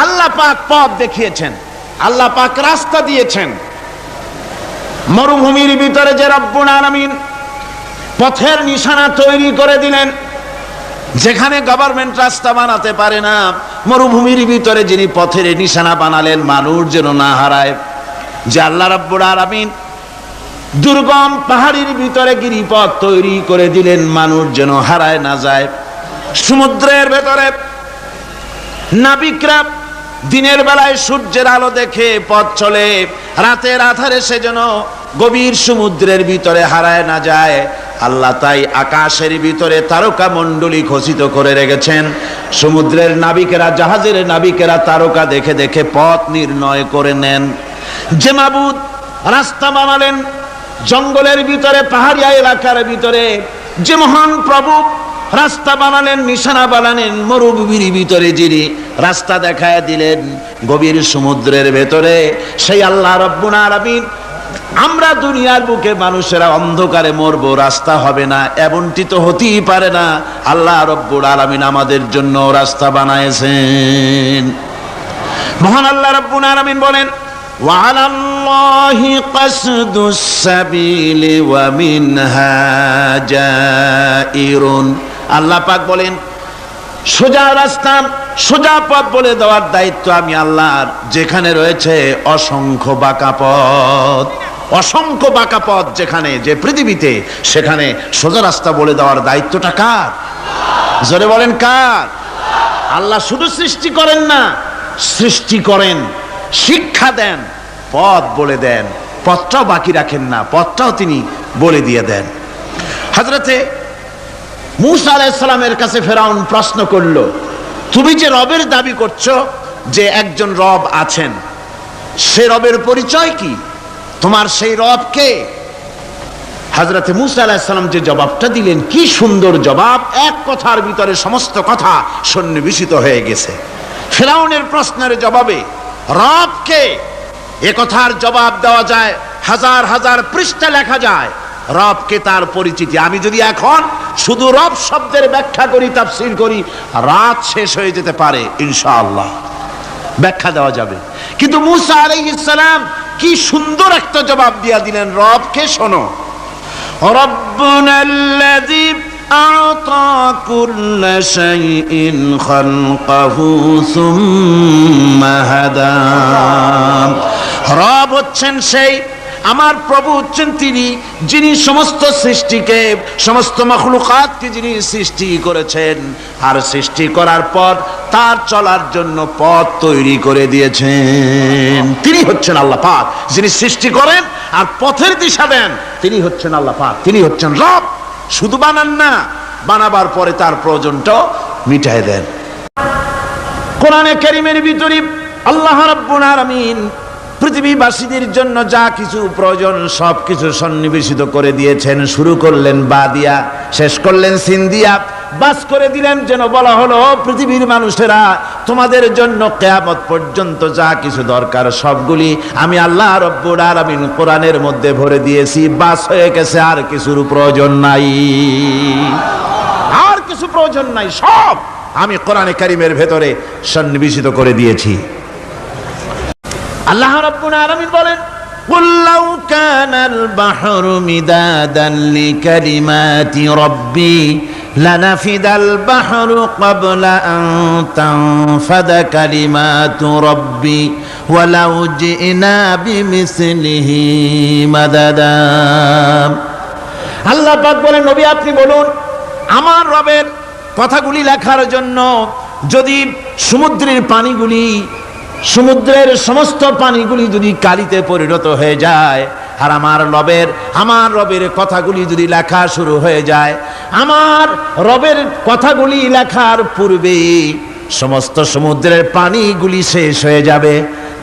আল্লাহ পাক পথ দেখিয়েছেন, আল্লাহ পাক রাস্তা দিয়েছেন। মরুভূমির ভিতরে যে রব্বুল আলামিন পথের নিশানা তৈরি করে দিলেন, যেখানে গভর্নমেন্ট রাস্তা বানাতে পারে না, মরুভূমির ভিতরে যিনি পথের নিশানা বানালেন মানুষ যেন না হারায়, যে আল্লাহ রাব্বুল আলামিন দুর্গম পাহাড়ির ভিতরে গিরিপথ তৈরি করে দিলেন মানুষ যেন হারায় না যায়। সমুদ্রের ভেতরে নাবিকরা দিনের বেলায় সূর্যের আলো দেখে পথ চলে, রাতের আধারে সে যেন গভীর সমুদ্রের ভিতরে হারায় না যায়। আল্লাহ তাই আকাশের ভিতরে তারকা মণ্ডলী খচিত করে রেখেছেন। সমুদ্রের নাবিকেরা, জাহাজের নাবিকেরা তারকা দেখে দেখে পথ নির্ণয় করে নেন। যে মাবুদ রাস্তা বানালেন জঙ্গলের ভিতরে, পাহাড়িয়া এলাকার ভিতরে, যে মহান প্রভু রাস্তা বানালেন, নিশানা বানালেন মরুভূমির ভিতরে, যিনি রাস্তা দেখায় দিলেন গভীর সমুদ্রের ভেতরে, সেই আল্লাহ রাব্বুল আলামিন আমরা দুনিয়ার বুকে মানুষেরা অন্ধকারে মরবো, রাস্তা হবে না, এমনটি তো হতেই পারে না। আল্লাহ রাব্বুল আলামিন আমাদের জন্য রাস্তা বানাইছেন। মহান আল্লাহ রাব্বুল আলামিন বলেন, ওয়ালাল্লাহি কাসদুস সাবিলি ওয়া মিনহা জাইরুন। আল্লাহ পাক বলেন সোজা রাস্তা, সোজা পথ বলে দেওয়ার দায়িত্ব আমি আল্লাহর। যেখানে রয়েছে অসংখ্য বাঁকা পথ, অসংখ্য বাঁকা পথ যেখানে, যে পৃথিবীতে, সেখানে সোজা রাস্তা বলে দেওয়ার দায়িত্বটা কার? জোরে বলেন কার? আল্লাহ শুধু সৃষ্টি করেন না, সৃষ্টি করেন, শিক্ষা দেন, পথ বলে দেন, পথটাও বাকি রাখেন না, পথটাও তিনি বলে দিয়ে দেন। হযরতে মূসা আলাইহিস সালামের কাছে ফেরাউন প্রশ্ন করলো, তুমি যে রবের দাবি করছো, যে একজন রব আছেন, সে রবের পরিচয় কি? তোমার সেই রব কে? হযরতে মূসা আলাইহিস সালাম যে জবাবটা দিলেন, কি সুন্দর জবাব! এক কথার ভিতরে সমস্ত কথা সন্নিবেশিত হয়ে গেছে। ফেরাউনের প্রশ্নের জবাবে রব কে, এ কথার জবাব দেওয়া যায়, হাজার হাজার পৃষ্ঠা লেখা যায়। রবকে, তার পরিচিতি। আমি যদি এখন শুধু রব শব্দের ব্যাখ্যা করি, তাফসীর করি, রাত শেষ হয়ে যেতে পারে, ইনশাআল্লাহ ব্যাখ্যা দেওয়া যাবে। কিন্তু মূসা আলাইহিস সালাম কি সুন্দর একটা জবাব দিয়া দিলেন রবকে। শোনো, রব্বুনাল্লাযী আ'তা কুল্লা শাইইন খালকাহু সুম্মা হাদা। রব হচ্ছেন সেই, আমার প্রভু হচ্ছেন তিনি, যিনি সমস্ত সৃষ্টিকে, সমস্ত মাখলুকাতকে যিনি সৃষ্টি করেছেন, আর সৃষ্টি করার পর তার চলার জন্য পথ তৈরি করে দিয়েছেন। তিনি হচ্ছেন আল্লাহ পাক, যিনি সৃষ্টি করেন আর পথের দিশা দেন। তিনি হচ্ছেন আল্লাহ পাক, তিনি হচ্ছেন রব। শুধু বানান না, বানাবার পরে তার প্রয়োজনটাও মিটায় দেন। কোরআনে কারীমের ভিতরে আল্লাহ রাব্বুল আলামিন পৃথিবীবাসীদের জন্য যা কিছু প্রয়োজন সব কিছু সন্নিবেশিত করে দিয়েছেন। শুরু করলেন বা দিয়া, শেষ করলেন সিন দিয়া, বাস করে দিলেন, যেন বলা হলো পৃথিবীর মানুষেরা, তোমাদের জন্য কিয়ামত পর্যন্ত যা কিছু দরকার সবগুলি আমি আল্লাহ রাব্বুল আলামিন কোরআনের মধ্যে ভরে দিয়েছি। বাস হয়ে গেছে, আর কিছুর প্রয়োজন নাই, আর কিছু প্রয়োজন নাই, সব আমি কোরআনে কারীমের ভেতরে সন্নিবেশিত করে দিয়েছি। আল্লাহ রাব্বুল আলামিন বলেন, কুল লাউ কানাল বাহরু মিদাদান লিকালিমাতি রাব্বি লানাফিদাল বাহরু ক্বাবলা আন তানফাদা কালিমাতু রাব্বি ওয়ালাউ জিনা বিমিসলিহি মাদাদা। আল্লাহ পাক বলেন, নবী আপনি বলুন, আমার রবের কথাগুলি লেখার জন্য যদি সমুদ্রের পানিগুলি, সমুদ্রের সমস্ত পানিগুলি যদি কালিতে পরিণত হয়ে যায়, আর আমার রবের কথাগুলি যদি লেখা শুরু হয়ে যায়, আমার রবের কথাগুলি লেখার পূর্বে সমস্ত সমুদ্রের পানিগুলি শেষ হয়ে যাবে।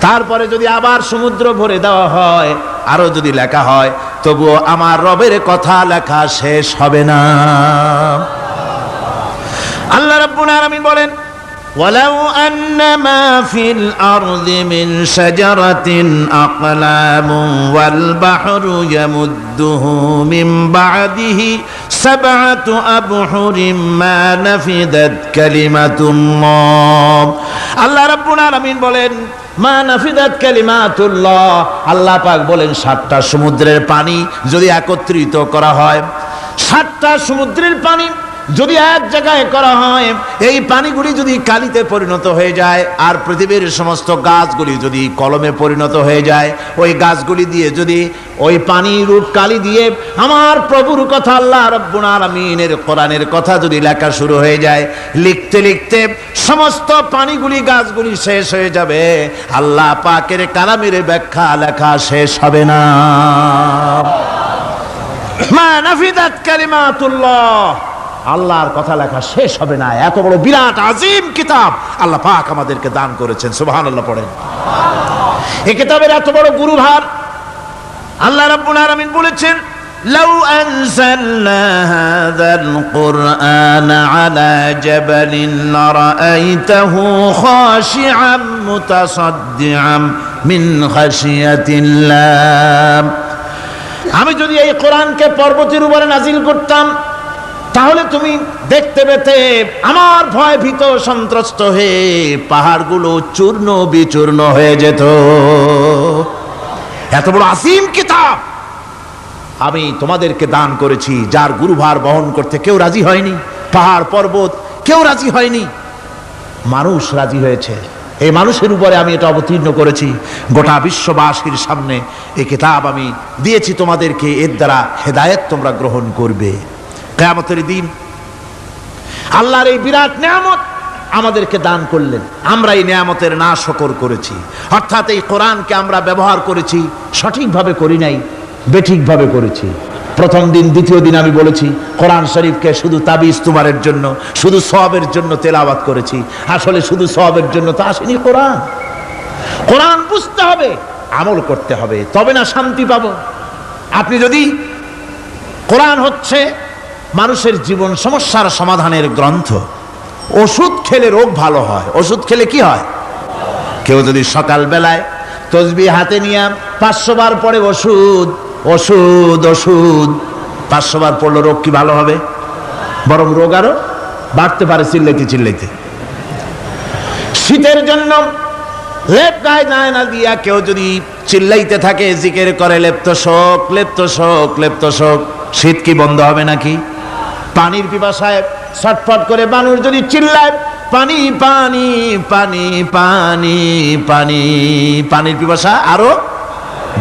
তারপরে যদি আবার সমুদ্র ভরে দেওয়া হয়, আরো যদি লেখা হয়, তবুও আমার রবের কথা লেখা শেষ হবে না। আল্লাহ রাব্বুল আলামিন বলেন, ولو أن ما في الأرض من شجرة أقلام والبحر يمده من بعده 7 أبحر ما نفدت كلمة الله আল্লাহ রাব্বুল আলামিন বলেন মা নাফিদাত কালিমাতুল্লাহ আল্লাহ পাক বলেন 7টা সমুদ্রের পানি যদি একত্রিত করা হয় 7টা সমুদ্রের পানি যদি এক জায়গায় করা হয় এই পানিগুলি যদি কালিতে পরিণত হয়ে যায় আর পৃথিবীর সমস্ত গাছগুলি যদি কলমে পরিণত হয়ে যায় ওই গাছগুলি দিয়ে যদি ওই পানি রূপ কালি দিয়ে আমার প্রভুর কথা আল্লাহ রাব্বুল আলামিনের কোরআনের কথা যদি লেখা শুরু হয়ে যায় লিখতে লিখতে সমস্ত পানিগুলি গাছগুলি শেষ হয়ে যাবে আল্লাহ পাকের কালামের ব্যাখ্যা লেখা শেষ হবে না মা নাফিদাত কালিমাতুল্লাহ আল্লাহর কথা লেখা শেষ হবে না এত বড় বিরাট আজিম কিতাব আল্লাহ পাক আমাদেরকে দান করেছেন সুবহানাল্লাহ পড়েন এই কিতাবের এত বড় গুরুভার আল্লাহ রাব্বুল আলামিন বলেছেন লাউ আনজালনা হাযাল কুরআনা আলা জাবালিন লারাআইতাহু খাশিআম মুতাসাদ্দিআম মিন খাশিয়াতিল্লাহ আমি যদি এই কোরআনকে পর্বতের উপরে নাজিল করতাম তাহলে তুমি দেখতে পেতে আমার ভয় ভীত সন্ত্রস্ত হয়ে পাহাড়গুলো চূর্ণ বিচূর্ণ হয়ে যেত এত বড় আসিম কিতাব আমি তোমাদেরকে দান করেছি যার গুরুভার বহন করতে কেউ রাজি হয়নি পাহাড় পর্বত কেউ রাজি হয়নি মানুষ রাজি হয়েছে এই মানুষের উপরে আমি এটা অবতীর্ণ করেছি গোটা বিশ্ববাসীর সামনে এই কিতাব আমি দিয়েছি তোমাদেরকে এর দ্বারা হেদায়েত তোমরা গ্রহণ করবে কিয়ামতের দিন আল্লাহর এই বিরাট নিয়ামত আমাদেরকে দান করলেন আমরা এই নিয়ামতের নাশকর করেছি অর্থাৎ এই কোরআনকে আমরা ব্যবহার করেছি সঠিকভাবে করি নাই বেঠিকভাবে করেছি প্রথম দিন দ্বিতীয় দিন আমি বলেছি কোরআন শরীফকে শুধু তাবিজ তুমারের জন্য শুধু সওয়াবের জন্য তেলাওয়াত করেছি আসলে শুধু সওয়াবের জন্য তো আসেনি কোরআন কোরআন বুঝতে হবে আমল করতে হবে তবে না শান্তি পাবো আপনি যদি কোরআন হচ্ছে মানুষের জীবন সমস্যার সমাধানের গ্রন্থ ওষুধ খেলে রোগ ভালো হয় ওষুধ খেলে কি হয় কেউ যদি সকাল বেলায় তসবিহ হাতে নিয়ে 500 বার পড়ে ওষুধ ওষুধ ওষুধ 500 বার পড়লে রোগ কি ভালো হবে বরং রোগ আরো বাড়তে পারে চিল্লাইতে চিল্লাইতে শীতের জন্য লেপ গায়ে না দিয়া কেউ যদি চিল্লাইতে থাকে জিকির করে লেপ্ত শোক লেপ্ত শোক লেপ্ত শোক শীত কি বন্ধ হবে নাকি পানির পিপাসায় ছটফট করে মানুষ যদি চিল্লায় পানি পানি পানি পানি পানি পানির পিপাসা আরো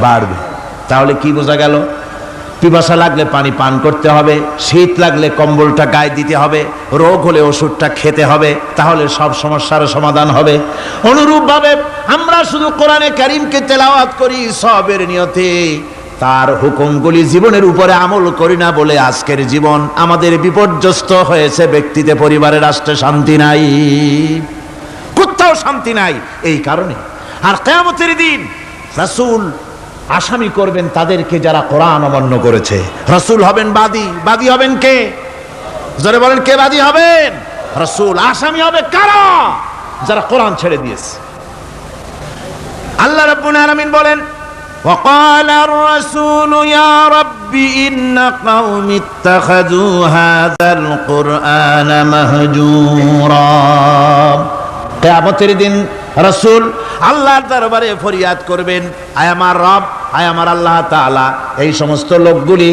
বাড়বে তাহলে কি বোঝা গেল পিপাসা লাগলে পানি পান করতে হবে শীত লাগলে কম্বলটা গায়ে দিতে হবে রোগ হলে ওষুধটা খেতে হবে তাহলে সব সমস্যার সমাধান হবে অনুরূপভাবে আমরা শুধু কোরআনে কারীমকে তেলাওয়াত করি সওয়াবের নিয়তে তার হুকুমগুলি জীবনের উপরে আমল করি না বলে আজকের জীবন আমাদের বিপর্যস্ত হয়েছে ব্যক্তিতে পরিবারে রাষ্ট্রে শান্তি নাই কোথাও শান্তি নাই এই কারণে আর কিয়ামতের দিন রাসূল আসামি করবেন তাদেরকে যারা কোরআন অমান্য করেছে রাসূল হবেন বাদী বাদী হবেন কে যারা বলেন কে বাদী হবেন রাসূল আসামি হবে কারা যারা কোরআন ছেড়ে দিয়েছে আল্লাহ রাব্বুল আলামিন বলেন وقال الرسول يا رب إن قوم اتخذوا هذا القرآن مهجورا কিয়ামতের দিন রাসূল আল্লাহর দরবারে ফরিয়াদ করবেন আয় আমার রব আয় আমার আল্লাহ তাআলা এই সমস্ত লোকগুলি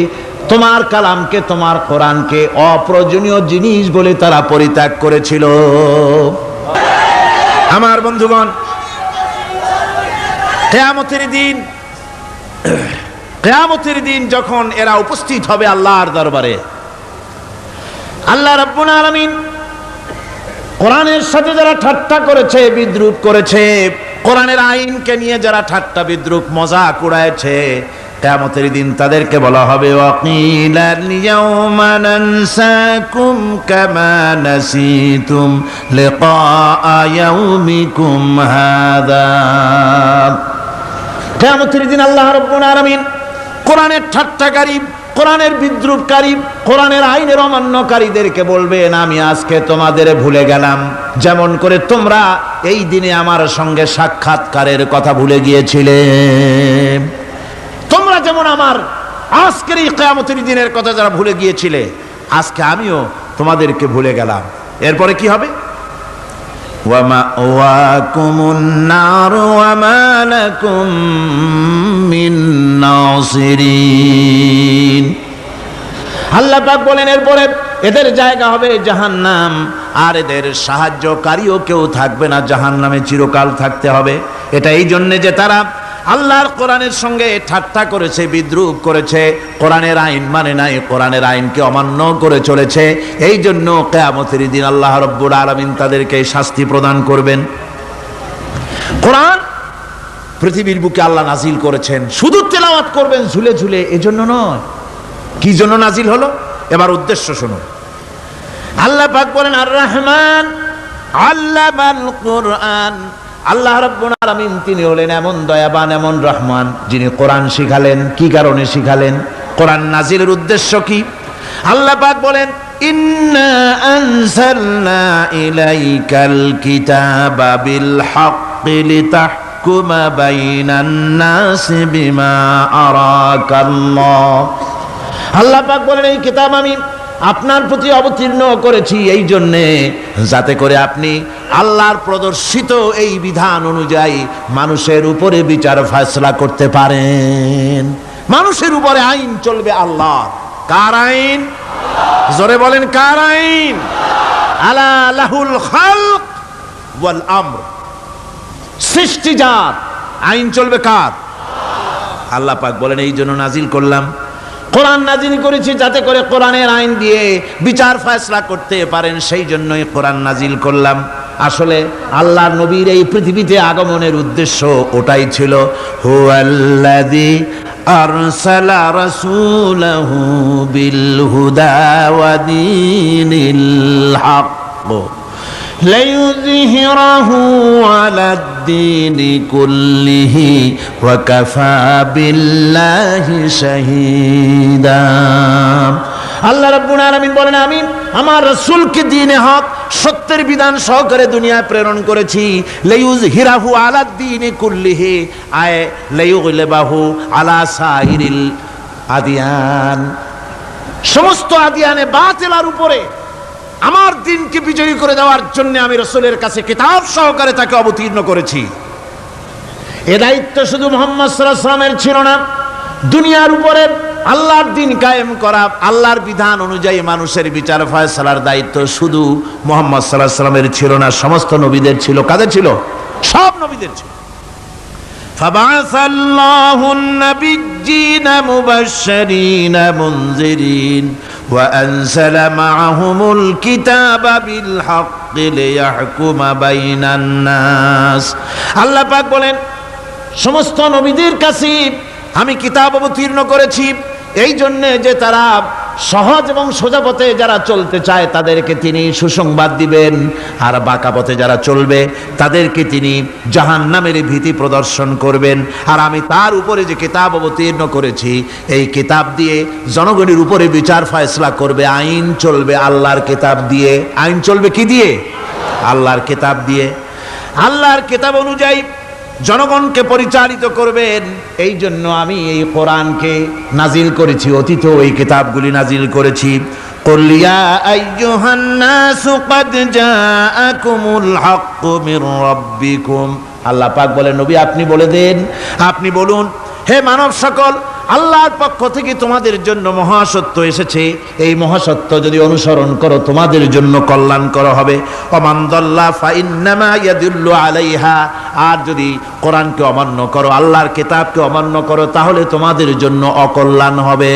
তোমার কালামকে তোমার কোরআনকে অপ্রয়োজনীয় জিনিস বলে তারা পরিত্যাগ করেছিল আমার বন্ধুগণ কিয়ামতের দিন যখন এরা উপস্থিত হবে আল্লাহর দরবারে আল্লাহ রাব্বুল আলামিন কোরআনের সাথে যারা ঠাট্টা করেছে বিদ্রুপ করেছে কোরআনের আইনকে নিয়ে যারা ঠাট্টা বিদ্রুপ মজাক উড়াইছে কিয়ামতের দিন তাদেরকে বলা হবে ওয়াকিলাল ইয়াউমা নানসাকুম কামা নাসিতুম লিকা ইয়াউমিকুম হাযা কিয়ামতের দিন আল্লাহ রাব্বুল আলামিন কোরআনের ঠাট্টাকারী কোরআনের বিদ্রুপকারী, কোরআনের আইনের অমান্যকারীদেরকে বলবেন, আমি আজকে তোমাদের ভুলে গেলাম, যেমন করে তোমরা এই দিনে আমার সঙ্গে সাক্ষাৎকারের কথা ভুলে গিয়েছিলে। তোমরা যেমন আমার আজকের এই কিয়ামতের দিনের কথা যারা ভুলে গিয়েছিলে, আজকে আমিও তোমাদেরকে ভুলে গেলাম। এরপরে কি হবে? ওয়ামাওয়াকুমুন নার ওয়া মা লাকুম মিন নাসিরিন। আল্লাহ পাক বলেন এরপরে এদের জায়গা হবে জাহান্নাম, আর এদের সাহায্যকারীও কেউ থাকবে না, জাহান্নামে চিরকাল থাকতে হবে। এটা এই জন্যে যে তারা আল্লাহর কোরআনের সঙ্গে ঠাট্টা করেছে, বিদ্রুপ করেছে, কোরআনের আইন মানে নাই, কোরআনের আইনকে অমান্য করে চলেছে। এই জন্য কিয়ামতের দিন আল্লাহ রাব্বুল আলামিন তাদেরকে শাস্তি প্রদান করবেন। কোরআন পৃথিবীর বুকে আল্লাহ নাজিল করেছেন, শুধু তেলাওয়াত করবেন ঝুলে ঝুলে, এজন্য নয়। কি জন্য নাজিল হলো? এবার উদ্দেশ্য শুনুন। আল্লাহ পাক বলেন আর রহমান আল্লামাল কোরআন। আল্লাহ রাব্বুল আলামিন তিনি হলেন এমন দয়াবান, এমন রহমান, যিনি কোরআন শিখালেন। কি কারণে শিখালেন? কোরআন নাজিলের উদ্দেশ্য কি? আল্লাহ পাক বলেন ইন্না আনজালনা ইলাইকাল কিতাবা বিল হাক্কি লিতাহকুমা বাইনান নাসি বিমা আরাকাল্লাহ। আল্লাহ পাক বলেন এই কিতাব আমি আপনার প্রতি অবতীর্ণ করেছি এই জন্যে যাতে করে আপনি আল্লাহর প্রদর্শিত এই বিধান অনুযায়ী মানুষের উপরে বিচার ফয়সালা করতে পারেন। মানুষের উপরে আইন চলবে আল্লাহ। কার আইন? জোরে বলেন কার আইন? আলা লাহুল খালক ওয়াল আমর। সৃষ্টি যার, আইন চলবে কার? আল্লাহ পাক বলেন এই জন্য নাজিল করলাম, কোরআন নাজিল করেছি যাতে করে কোরআনের আইন দিয়ে বিচার ফয়সালা করতে পারেন, সেই জন্যই কোরআন নাজিল করলাম। আসলে আল্লাহর নবীর এই পৃথিবীতে আগমনের উদ্দেশ্য ওটাই ছিল। হুয়াল্লাযী আরসালা রাসূলাহু বিল হুদা ওয়া দীনিল হক লিইয়ুযহিরাহু আলাদ-দীনি কুল্লিহি ওয়া কাফা বিল্লাহি শাহীদা। আল্লাহ রাব্বুল আলামিন বলেন আমি আমার রাসূলকে দ্বীনে হক, সত্যের বিধান সহকারে দুনিয়ায় প্রেরণ করেছি। লিইয়ুযহিরাহু আলাদ-দীনি কুল্লিহি আয় লিইয়ুগলিবাহু আলা সাইরিল আদিয়ান। সমস্ত আদিয়ানে বাতিলের উপরে আমার দিনকে বিজয়ী করে দেওয়ার জন্য আমি রাসূলের কাছে কিতাব সহকারে তাকে অবতীর্ণ করেছি। এ দায়িত্ব শুধু মুহাম্মদ সাল্লাল্লাহু আলাইহি ওয়াসাল্লামের ছিল না, দুনিয়ার উপরে আল্লাহর দিন কায়েম করা, আল্লাহর বিধান অনুযায়ী মানুষের বিচার ফয়সালার দায়িত্ব শুধু মুহাম্মদ সাল্লাল্লাহু আলাইহি ওয়াসাল্লামের ছিল না, সমস্ত নবীদের ছিল। কাদের ছিল? সব নবীদের ছিল। فبعث الله النبيين مبشرين منذرين وأنزل معهم الكتاب بالحق ليحكم بين الناس। আল্লাহ পাক বলেন সমস্ত নবীদের কাছে আমি কিতাব অবতীর্ণ করেছি এই জন্য যে তারা সহজ এবং সোজা পথে যারা চলতে চায় তাদেরকে তিনি সুসংবাদ দিবেন, আর বাঁকা পথে যারা চলবে তাদেরকে তিনি জাহান্নামের ভীতি প্রদর্শন করবেন। আর আমি তার উপরে যে কিতাব অবতীর্ণ করেছি এই কিতাব দিয়ে জনগণের উপরে বিচার ফয়সালা করবে, আইন চলবে আল্লাহর কিতাব দিয়ে। আইন চলবে কি দিয়ে? আল্লাহর কিতাব দিয়ে। আল্লাহর কিতাব অনুযায়ী জনগণকে পরিচালিত করবেন। এই জন্য আমি এই কোরআনকে নাজিল করেছি, অতীত এই কিতাবগুলি নাজিল করেছি। কুল ইয়া আইয়ুহান নাসু ক্বাদ জাআকুমুল হাক্কু মির রাব্বিকুম। আল্লাহ পাক বলেন নবী আপনি বলে দেন, আপনি বলুন হে মানব সকল, আল্লাহর পক্ষ থেকে তোমাদের জন্য মহাসত্য এসেছে, এই মহাসত্য যদি অনুসরণ করো তোমাদের জন্য কল্যাণকর হবে। ওমান দাল্লা ফাইন্নামা ইয়াদুল্লু আলাইহা। আর যদি কোরআনকে অমান্য করো, আল্লাহর কিতাবকে অমান্য করো, তাহলে তোমাদের জন্য অকল্যাণ হবে।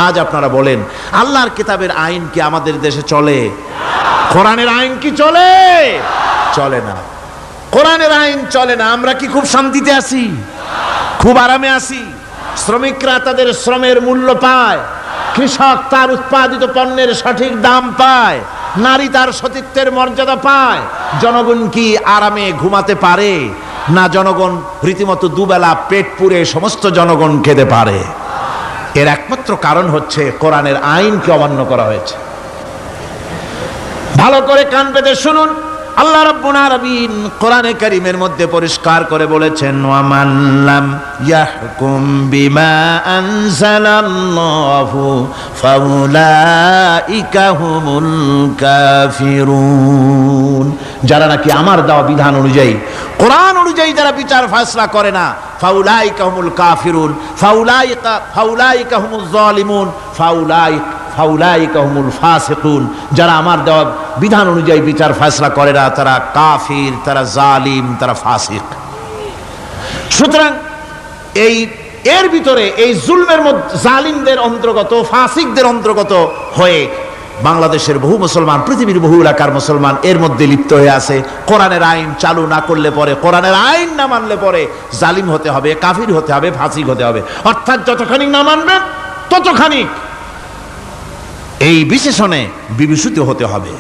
আজ আপনারা বলেন আল্লাহর কিতাবের আইন কি আমাদের দেশে চলে? কোরআনের আইন কি চলে? চলে না। কোরআনের আইন চলে না। আমরা কি খুব শান্তিতে আছি? খুব আরামে আছি? শ্রমিকরা তাদের শ্রমের মূল্য পায়, কৃষক তার উৎপাদিত পণ্যের সঠিক দাম পায়, নারী তার সতীত্বের মর্যাদা পায়। জনগণ কি আরামে ঘুমাতে পারে? না, জনগণ রীতিমতো দুবেলা পেট পুরে সমস্ত জনগণ খেতে পারে। এর একমাত্র কারণ হচ্ছে কোরআনের আইনকে অমান্য করা হয়েছে। ভালো করে কান পেতে শুনুন, আল্লাহ রাব্বুল আলামিন কোরআনে কারীমের মধ্যে পরিষ্কার করে বলেছেন, ওয়া মান লাম ইয়াহকুম বিমা আনজালাল্লাহু ফাউলাইকা হুমুল কাফিরুন। যারা নাকি আমার দেওয়া বিধান অনুযায়ী, কোরআন অনুযায়ী যারা বিচার ফয়সালা করে না, ফাউলাইকা হুমুল কাফিরুন, ফাউলাইকা হুমুজ জালিমুন, ফাউলাইকা হুমুল ফাসিকুন। যারা আমার দেওয়া বিধান অনুযায়ী বিচার ফয়সালা করে না, তারা কাফির, তারা জালিম, তারা ফাসিক। সুতরাং এর ভিতরে এই জুলমের মধ্যে জালিমদের অন্তর্গত, ফাসিকদের অন্তর্গত হয়ে বাংলাদেশের বহু মুসলমান, পৃথিবীর বহু এলাকার মুসলমান এর মধ্যে লিপ্ত হয়ে আছে। কোরআনের আইন চালু না করলে পরে, কোরআনের আইন না মানলে পরে জালিম হতে হবে, কাফির হতে হবে, ফাসিক হতে হবে। অর্থাৎ যতখানি না মানবেন ততখানি এই বিশেষণে বিভূষিত হতে হবে।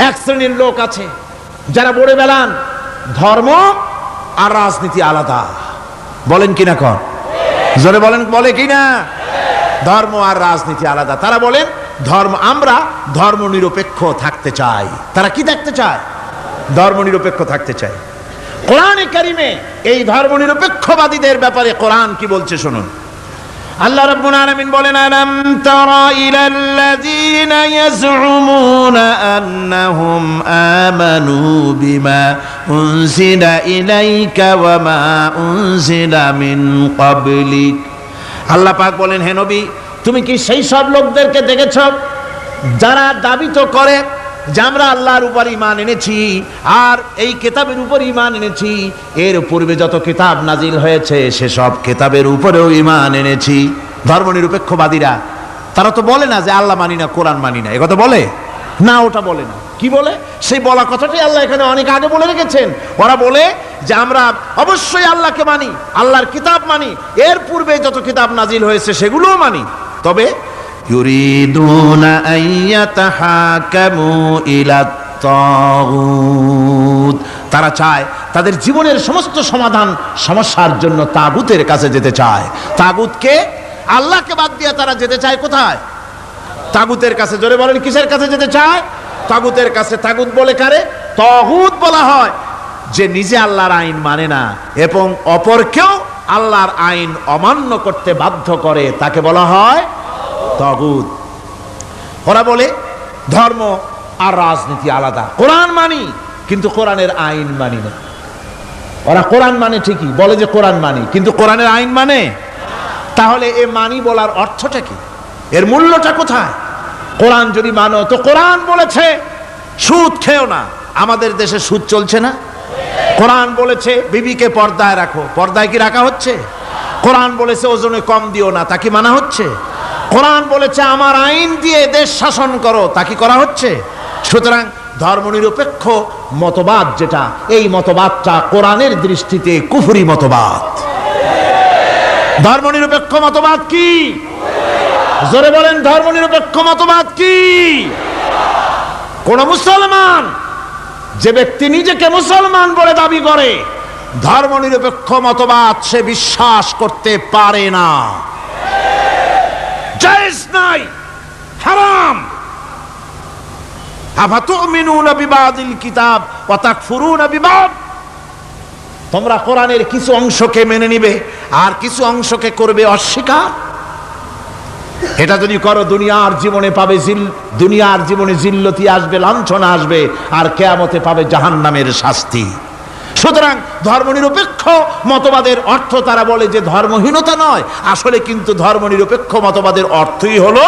এক শ্রেণীর লোক আছে যারা বলে বেড়ান ধর্ম আর রাজনীতি আলাদা। বলেন কিনা, কর জোরে বলেন, বলে কিনা? ধর্ম আর রাজনীতি আলাদা। তারা বলেন আমরা ধর্ম নিরপেক্ষ থাকতে চাই। তারা কি থাকতে চায়? ধর্ম নিরপেক্ষ থাকতে চায়। কোরআনে কারিমে এই ধর্ম নিরপেক্ষবাদীদের ব্যাপারে কোরআন কি বলছে শুনুন। আল্লাহ রাব্বুল আলামিন বলেন, আলাম তারা ইলাল্লাযীনা ইয়াজউমুনা আন্নাহুম আমানু বিমা উনজিলা ইলাইকা ওয়া মা উনজিলা মিন ক্বাবলিক। আল্লাহ পাক বলেন, হে নবী, তুমি কি সেই সব লোকদেরকে দেখেছ যারা দাবি তো করে যে আমরা আল্লাহর উপর ঈমান এনেছি আর এই কিতাবের উপর ঈমান এনেছি, এর পূর্বে যত কিতাব নাজিল হয়েছে সেসব কিতাবের উপরেও ঈমান এনেছি। ধর্মনিরপেক্ষবাদীরা তারা তো বলে না যে আল্লাহ মানি না, কোরআন মানি না, একথা বলে না, ওটা বলে না। কি বলে? সেই বলা কথাটাই আল্লাহ এখানে অনেক আগে বলে রেখেছেন। ওরা বলে যে আমরা অবশ্যই আল্লাহকে মানি, আল্লাহর কিতাব মানি, এর পূর্বে যত কিতাব নাজিল হয়েছে সেগুলোও মানি, তবে ইউরিদুনা আইয়াতাহাকামু ইলাত তাগুত, তারা চায় তাদের জীবনের সমস্ত সমাধান সমস্যার জন্য তাগুতের কাছে যেতে চায়। তাগুতকে, আল্লাহকে বাদ দিয়ে তারা যেতে চায় কোথায়? তাগুতের কাছে। জোরে বলেন, কিসের কাছে যেতে চায়? তাগুতের কাছে। তাগুত বলে কারে? তাগুত বলা হয় যে নিজে আল্লাহর আইন মানে না এবং অপরকেও আল্লাহর আইন অমান্য করতে বাধ্য করে, তাকে বলা হয় তাগুত। ওরা বলে ধর্ম আর রাজনীতি আলাদা। কোরআন মানি কিন্তু কোরআনের আইন মানি না। ওরা কোরআন মানে ঠিকই, বলে যে কোরআন মানি, কিন্তু কোরআনের আইন মানে। তাহলে এ মানি বলার অর্থটা কি? এর মূল্যটা কোথায়? কোরআন যদি মানো তো কোরআন বলেছে সুদ খেও না, আমাদের দেশে সুদ চলছে না? কোরআন বলেছে বিবিকে পর্দায় রাখো, পর্দায় কি রাখা হচ্ছে? কোরআন বলেছে ওজনে কম দিও না, তা কি মানা হচ্ছে? কোরআন বলেছে আমার আইন দিয়ে দেশ শাসন করো, তা কি করা হচ্ছে? সুতরাং ধর্মনিরপেক্ষ মতবাদ যেটা, এই মতবাদটা কোরআনের দৃষ্টিতে কুফরি মতবাদ। ধর্মনিরপেক্ষ মতবাদ কি? জোরে বলেন, ধর্মনিরপেক্ষ মতবাদ কি? কোন মুসলমান, যে ব্যক্তি নিজেকে মুসলমান বলে দাবি করে, ধর্মনিরপেক্ষ মতবাদ সে বিশ্বাস করতে পারে না। জায়েজ নাই, হারাম। আফাতুমিনুনা বিবাদিল কিতাব ওয়া তাকফুরুনা বিবাদ। তোমরা কোরআনের কিছু অংশকে মেনে নিবে আর কিছু অংশকে করবে অস্বীকার। এটা যদি করো দুনিয়ার জীবনে পাবে দুনিয়ার জীবনে জিল্লতি আসবে, লাঞ্ছনা আসবে, আর কিয়ামতে পাবে জাহান্নামের শাস্তি। সুতরাং ধর্মনিরপেক্ষ মতবাদের অর্থ তারা বলে যে ধর্মহীনতা নয়, আসলে কিন্তু ধর্মনিরপেক্ষ মতবাদের অর্থই হলো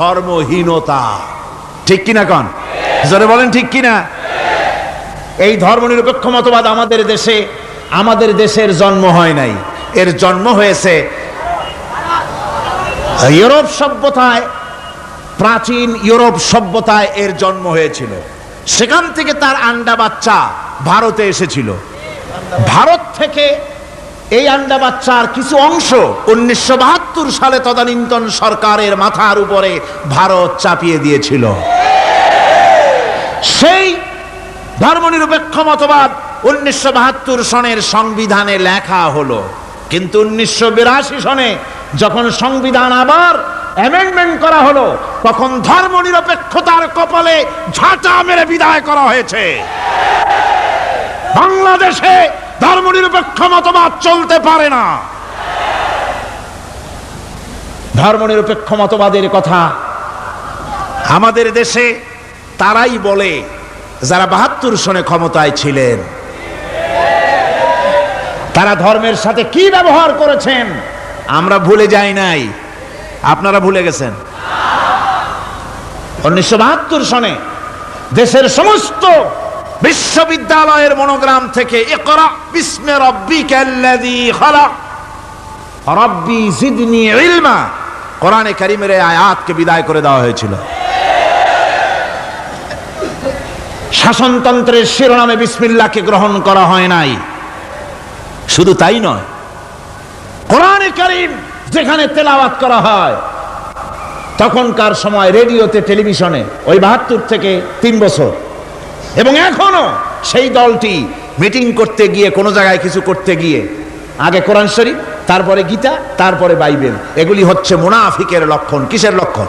ধর্মহীনতা। ঠিক কিনা কন? জোরে বলেন ঠিক কিনা? এই ধর্মনিরপেক্ষ মতবাদ আমাদের দেশের জন্ম হয় নাই, এর জন্ম হয়েছে ইউরোপ সভ্যতায়। প্রাচীন ইউরোপ সভ্যতায় এর জন্ম হয়েছিল, সেখান থেকে তার আন্ডা বাচ্চা ভারতে এসেছিল। ভারত থেকে এই আন্ডা বাচ্চার কিছু অংশ 1972 সালে তদানীন্তন সরকারের মাথার উপরে ভারত চাপিয়ে দিয়েছিল। সেই ধর্মনিরপেক্ষ মতবাদ 1972 সনের সংবিধানে লেখা হলো, কিন্তু 1982 সনে যখন সংবিধান আবার অ্যামেন্ডমেন্ট করা হলো, তখন ধর্মনিরপেক্ষতার কপালে ঝাঁটা মেরে বিদায় করা হয়েছে। বাংলাদেশে ধর্মনিরপেক্ষ মতবাদ চলতে পারে না। ধর্মনিরপেক্ষ মতবাদের কথা আমাদের দেশে তারাই বলে যারা ৭২ সনে ক্ষমতায় ছিলেন। তারা ধর্মের সাথে কি ব্যবহার করেছেন আমরা ভুলে যাই নাই, আপনারা ভুলে গেছেন। ১৯৭২ সনে দেশের সমস্ত বিশ্ববিদ্যালয়ের মনোগ্রাম থেকে ইকরা বিস্মি রাব্বিকাল্লাযী খালাক রাব্বি জিদনি ইলমা কোরআনে কারীমের এই আয়াতকে বিদায় করে দেওয়া হয়েছিল। শাসনতন্ত্রের শিরোনামে বিসমিল্লাহকে গ্রহণ করা হয় নাই। শুধু তাই নয়, কোরআনে কারীম যেখানে তেলাওয়াত করা হয়, তখনকার সময় রেডিওতে টেলিভিশনে ওই ৭২ থেকে ৩ বছর, এবং এখনো সেই দলটি মিটিং করতে গিয়ে কোনো জায়গায় কিছু করতে গিয়ে আগে কোরআন শরীফ, তারপরে গীতা, তারপরে বাইবেল, এগুলি হচ্ছে মুনাফিকের লক্ষণ। কিসের লক্ষণ?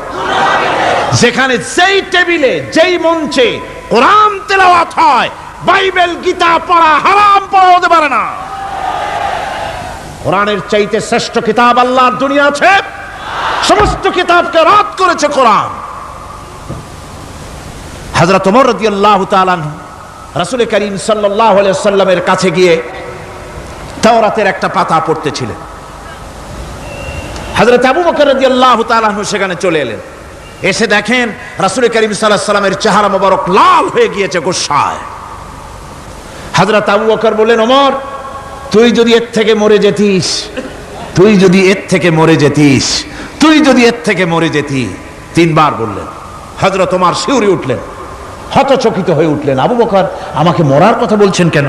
যেখানে যেই টেবিলে যেই মঞ্চে কোরআন তেলাওয়াত হয়, বাইবেল গীতা পড়া হারাম, পড়া হতে পারে না। কোরআনের চাইতে শ্রেষ্ঠ কিতাব আল্লাহর দুনিয়া আছে? সমস্ত কিতাবকে রদ করেছে কোরআন। হযরত ওমর রাদিয়াল্লাহু তাআলা আনহু রাসূল করিম সাল্লাল্লাহু আলাইহি ওয়াসাল্লামের কাছে গিয়ে তাওরাতের একটা পাতা পড়তেছিলেন। হযরত আবু বকর রাদিয়াল্লাহু তাআলা আনহু সেখানে চলে এলেন। এসে দেখেন রাসূল করিম সাল্লাল্লাহু আলাইহি ওয়াসাল্লামের চেহারা মোবারক লাল হয়ে গিয়েছে গোসায়। হযরত আবু বকর বললেন, ওমর, তুই যদি এর থেকে মরে যেতিস, তুই যদি এর থেকে মরে যেতিস, তুই যদি এর থেকে মরে যেতি, 3 বার বললেন। হযরত ওমর শিউরে উঠলেন, হতচকিত হয়ে উঠলেন। আবু বকর আমাকে মরার কথা বলছেন কেন?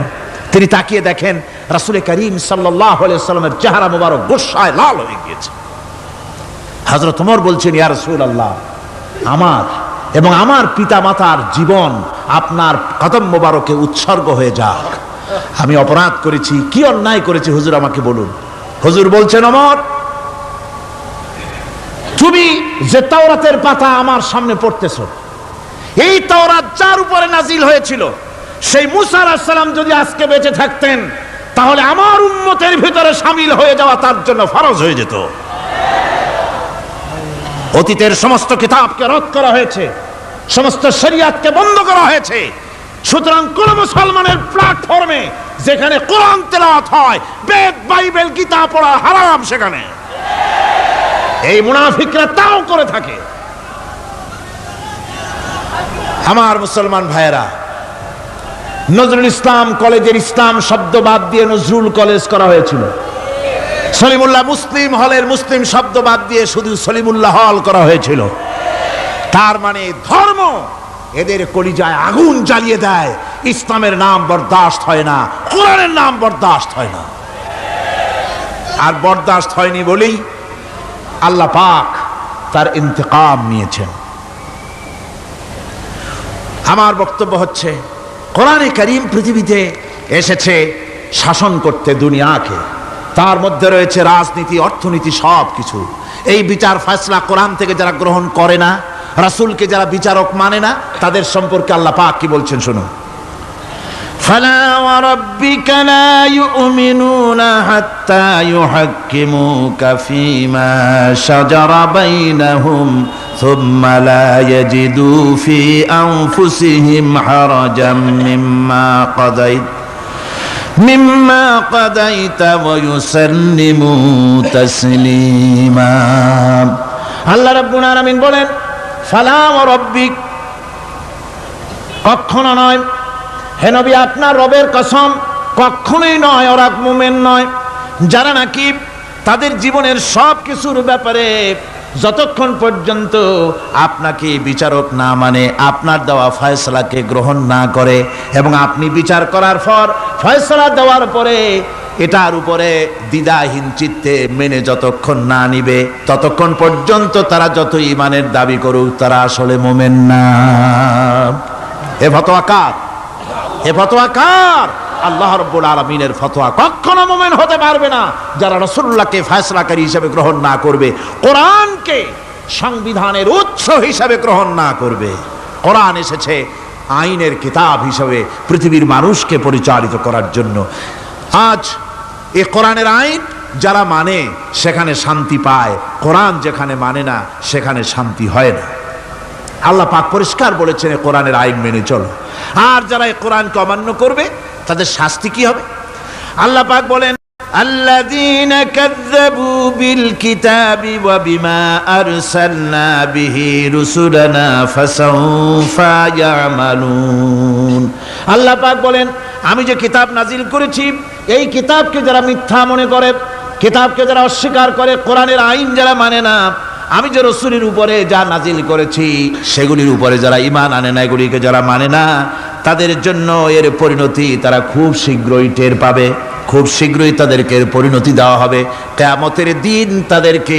তিনি তাকিয়ে দেখেন রাসূল করিম সাল্লাল্লাহু আলাইহি ওয়াসাল্লামের চেহারা মোবারক গোসায় লাল হয়ে গিয়েছে। হযরত ওমর বলছেন, ইয়া রাসূলুল্লাহ, আমার এবং আমার পিতা মাতার জীবন আপনার কদম মোবারকে উৎসর্গ হয়ে যাক। আমি অপরাধ করেছি, কি অন্যায় করেছি হুজুর আমাকে বলুন। হুজুর বলছেন, ওমর, তুমি যে তাওরাতের পাতা আমার সামনে পড়তেছো, এই তাওরাত যার উপরে নাজিল হয়েছিল, সেই মুসা আলাইহিস সালাম যদি আজকে বেঁচে থাকতেন, তাহলে আমার উম্মতের ভিতরে শামিল হয়ে যাওয়া তার জন্য ফরজ হয়ে যেত। অতীতের সমস্ত কিতাবকে রদ করা হয়েছে, সমস্ত শরিয়াতকে বন্ধ করা হয়েছে। সুতরাং কোন মুসলমানের প্ল্যাটফর্মে যেখানে কোরআন তেলাওয়াত হয়, বেদ, বাইবেল, গীতা পড়া হারাম সেখানে। এই মুনাফিকরা তাও করে থাকে। আমার মুসলমান ভাইয়েরা, নজরুল ইসলাম কলেজের ইসলাম শব্দ বাদ দিয়ে নজরুল কলেজ করা হয়েছিল। সলিমুল্লাহ মুসলিম হলের মুসলিম শব্দ বাদ দিয়ে শুধু সলিমুল্লাহ হল করা হয়েছিল। তার মানে ধর্ম এদের কলিজায় আগুন জ্বালিয়ে দেয়। ইসলামের নাম বরদাস্ত হয় না, কোরআনের নাম বরদাস্ত হয় না। আর বরদাস্ত হয়নি বলেই আল্লাহ পাক তার ইন্তেকাম নিয়েছেন। আমার বক্তব্য হচ্ছে, কোরআনে কারীম পৃথিবীতে এসেছে শাসন করতে দুনিয়াকে। তার মধ্যে রয়েছে রাজনীতি, অর্থনীতি, সব কিছু। এই বিচার ফয়সালা কোরআন থেকে যারা গ্রহণ করে না, রাসূলকে যারা বিচারক মানে না, তাদের সম্পর্কে আল্লাহ পাক কি বলছেন শুনুন। ফালা ওয়া রাব্বিকা লা ইউমিনুনা হাত্তা ইউহাক্কিমুকা ফীমা শাজারা বাইনাহুম সুম্মা লা ইয়াজিদু ফী আনফুসিহিম হারাজাম মিম্মা কাদাইতা ওয়া ইউসাল্লিমু তাসলিমা। আল্লাহ রাব্বুল আলামিন বলেন, ফালা ওয়া রাব্বিক, কখনো নয় হে নবী, আপনার রবের কসম, কখনোই নয়। ওরা মুমিন নয় যারা নাকি তাদের জীবনের সব কিছুর ব্যাপারে যতক্ষণ পর্যন্ত আপনাকে বিচারক না মানে, আপনার দেওয়া ফয়সালাকে গ্রহণ না করে, এবং আপনি বিচার করার পর ফয়সালা দেওয়ার পরে এটার উপরে দ্বিধাহীন চিত্তে মেনে যতক্ষণ না নিবে, ততক্ষণ পর্যন্ত তারা যত ঈমানের দাবি করুক, তারা আসলে মুমিন না। এ ফতোয়া কার? এ ফতোয়া কার? আল্লাহ রাব্বুল আলামিনের ফতোয়া কখনো মুমিন হতে পারবে না যারা রাসূলুল্লাহকে ফয়সালাকারী হিসেবে গ্রহণ না করবে, কোরআনকে সংবিধানের উৎস হিসেবে গ্রহণ না করবে। কোরআন এসেছে আইনের কিতাব হিসেবে পৃথিবীর মানুষকে পরিচালিত করার জন্য। আজ এই কোরআনের আইন যারা মানে সেখানে শান্তি পায়, কোরআন যেখানে মানে না সেখানে শান্তি হয় না। আল্লাহ পাক পরিষ্কার বলেছেন কোরআনের আইন মেনে চলো। আর যারা এই কোরআনকে অমান্য করবে তাদের শাস্তি কি হবে? আল্লাহ পাক বলেন, আল্লাযীনা কাযযাবু বিল কিতাবি ওয়া বিমা আরসালনা বিহি রুসুলানা ফাসাউফা ইয়ামালুন। আল্লাহ পাক বলেন, আমি যে কিতাব নাজিল করেছি এই কিতাবকে যারা মিথ্যা মনে করে, কিতাবকে যারা অস্বীকার করে, কোরআনের আইন যারা মানে না, আমি যে রসুলের উপরে যা নাজিল করেছি সেগুলির উপরে যারা ঈমান আনে না, এগুলিকে যারা মানে না, তাদের জন্য এর পরিণতি তারা খুব শীঘ্রই টের পাবে। খুব শীঘ্রই তাদেরকে পরিণতি দেওয়া হবে। কিয়ামতের দিন তাদেরকে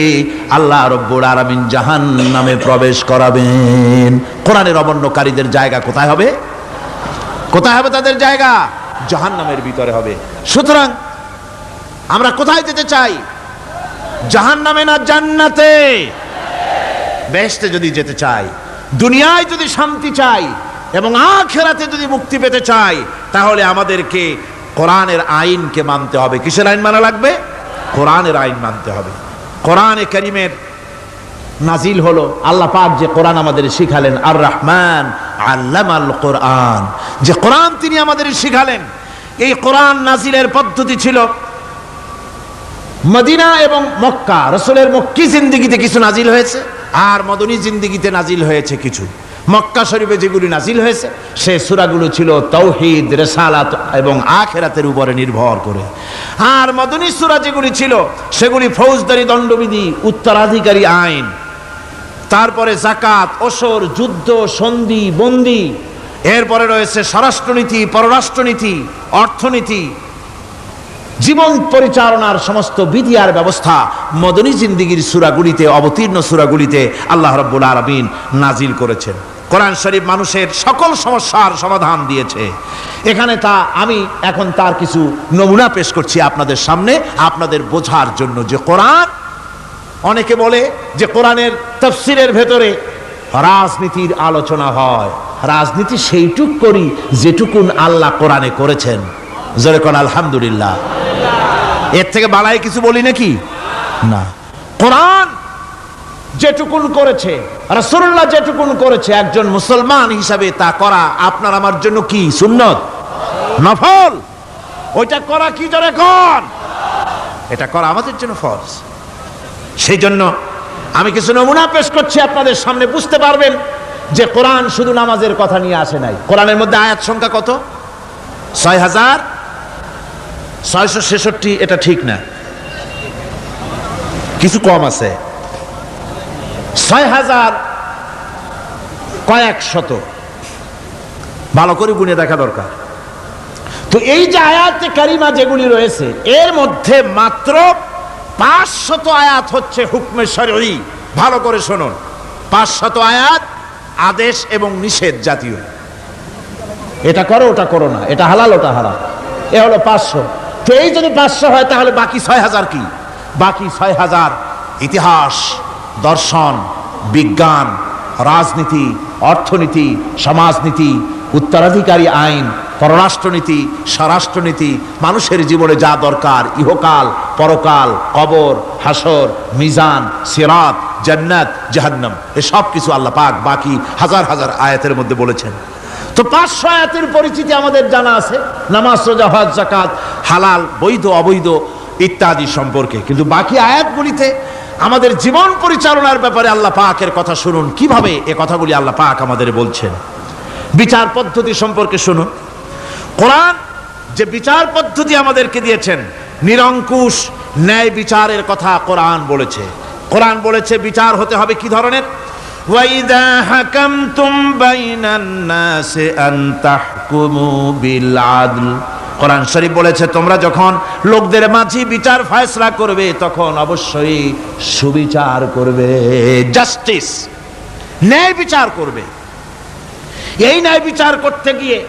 আল্লাহ রাব্বুল আলামিন জাহান্নামে প্রবেশ করাবেন। কোরআনের অমান্যকারীদের জায়গা কোথায় হবে? কোথায় হবে তাদের জায়গা? জাহান্নামের ভিতরে হবে। সুতরাং আমরা কোথায় যেতে চাই? জাহান্নামে না জান্নাতে? বেহেশতে যদি যেতে চাই, দুনিয়ায় যদি শান্তি চাই এবং আখিরাতে যদি মুক্তি পেতে চাই, তাহলে আমাদেরকে কোরআনের আইনকে মানতে হবে। কিসের আইন মানা লাগবে? কোরআনের আইন মানতে হবে। কোরআনে কারীমের নাজিল হলো, আল্লাহ পাক যে কোরআন আমাদের শিখালেন, আর রহমান আল্লামাল কোরআন, যে কোরআন তিনি আমাদের শিখালেন। এই কোরআন নাজিলের পদ্ধতি ছিল মদিনা এবং মক্কা, রাসূলের মক্কি জিন্দেগিতে কিছু নাজিল হয়েছে, আর মদনী জিন্দেগিতে নাজিল হয়েছে কিছু। মক্কা শরীফে যেগুলি নাজিল হয়েছে সে সূরাগুলো ছিল তাওহীদ, রিসালাত এবং আখিরাতের উপরে নির্ভর করে। আর মদনী সূরা যেগুলি ছিল সেগুলি ফৌজদারি দণ্ডবিধি, উত্তরাধিকারী আইন, তারপরে যাকাত, ওসর, যুদ্ধ, সন্ধি, বন্দি, এরপরে রয়েছে স্বরাষ্ট্রনীতি, পররাষ্ট্রনীতি, অর্থনীতি, জীবন পরিচালনার সমস্ত বিধি আর ব্যবস্থা মদনী জিন্দেগির সূরাগুলিতে, অবতীর্ণ সূরাগুলিতে আল্লাহ রাব্বুল আলামিন নাজিল করেছেন। কোরআন শরীফ মানুষের সকল সমস্যার সমাধান দিয়েছে। এখানে আমি এখন তার কিছু নমুনা পেশ করছি আপনাদের সামনে, আপনাদের বোঝার জন্য যে কোরআন। অনেকে বলে যে কোরআনের তাফসীরের ভেতরে রাজনীতির আলোচনা হয়। রাজনীতি সেইটুক করি যেটুকুন আল্লাহ কোরআনে করেছেন। জোরে কোন আলহামদুলিল্লাহ। এর থেকে বাড়াই কিছু বলি নাকি? না। কোরআন যেটুকুন করেছে, রাসূলুল্লাহ যেটুকুন করেছে, একজন মুসলমান হিসাবে তা করা আপনার আমার জন্য কি? সুন্নত, নফল। ওইটা করা কি? জোরে কোন। এটা করা আমাদের জন্য ফরজ। সেই জন্য আমি কিছু নমুনা পেশ করছি আপনাদের সামনে, বুঝতে পারবেন যে কোরআন শুধু নামাজের কথা নিয়ে আসে নাই। কোরআনের মধ্যে আয়াত সংখ্যা কত? 6666। এটা ঠিক না, কিছু কম আছে। 6000 কয়েক শত, ভালো করে গুনে দেখা দরকার। তো এই যে আয়াতে কারিমা যেগুলি রয়েছে এর মধ্যে মাত্র 500 আয়াত হচ্ছে হুকমে শরঈ। ভালো করে শুনুন, 500 আয়াত আদেশ এবং নিষেধ জাতীয়। এটা করো, ওটা করো না, এটা হালাল, ওটা হারাম, এ হলো 500। তো এই যদি 500 হয় তাহলে বাকি 6000 কি? বাকি 6000 ইতিহাস, দর্শন, বিজ্ঞান, রাজনীতি, অর্থনীতি, সমাজনীতি, উত্তরাধিকারী আইন, পররাষ্ট্রনীতি, স্বরাষ্ট্রনীতি, মানুষের জীবনে যা দরকার, ইহকাল, পরকাল, কবর, হাসর, মিজান, সিরাত, জান্নাত, জাহান্নাম, এসব কিছু আল্লাহ পাক বাকি হাজার হাজার আয়াতের মধ্যে বলেছেন। তো 500 আয়াতের পরিচিতি আমাদের জানা আছে, নামাজ, রোজা, হজ, যাকাত, হালাল, বৈধ, অবৈধ ইত্যাদি সম্পর্কে। কিন্তু বাকি আয়াতগুলিতে আমাদের জীবন পরিচালনার ব্যাপারে আল্লাহ পাকের কথা শুনুন, কিভাবে এ কথাগুলি আল্লাহ পাক আমাদের বলছেন। বিচার পদ্ধতি সম্পর্কে শুনুন। কোরআন যে বিচার পদ্ধতি আমাদেরকে দিয়েছেন, নিরঙ্কুশ ন্যায় বিচারের কথা কোরআন বলেছে। কোরআন বলেছে বিচার হতে হবে কি ধরনের? ওয়াইদা হাকামতুম বাইনান নাসি আন তাহকুমু বিল আদল। কোরআন শরীফ বলেছে তোমরা যখন লোকদের মাঝে বিচার ফয়সালা করবে তখন অবশ্যই সুবিচার করবে, জাস্টিস, ন্যায় বিচার করবে। এই ন্যায় বিচার করতে গিয়ে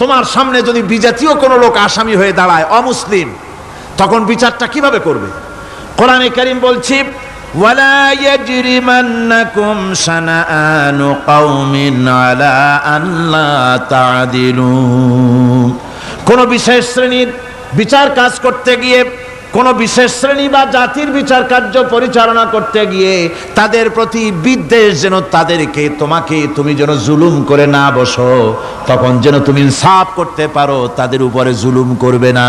তোমার সামনে যদি বিজাতীয় কোনো লোক আসামি হয়ে দাঁড়ায়, অমুসলিম, তখন বিচারটা কিভাবে করবে? কোরআনে কারীম বলছি, ওয়ালা ইয়াজরিমান্নাকুম শানাআনু কওমিন আলা আল্লা তা'দিলু। কোন বিশেষ শ্রেণীর বিচার কাজ করতে গিয়ে, কোন বিশেষ শ্রেণী বা জাতির বিচার কার্য পরিচালনা করতে গিয়ে তাদের প্রতি বিদ্বেষ যেন তাদেরকে তুমি যেন জুলুম করে না বসো, তখন যেন তুমি ইনসাফ করতে পারো, তাদের উপরে জুলুম করবে না।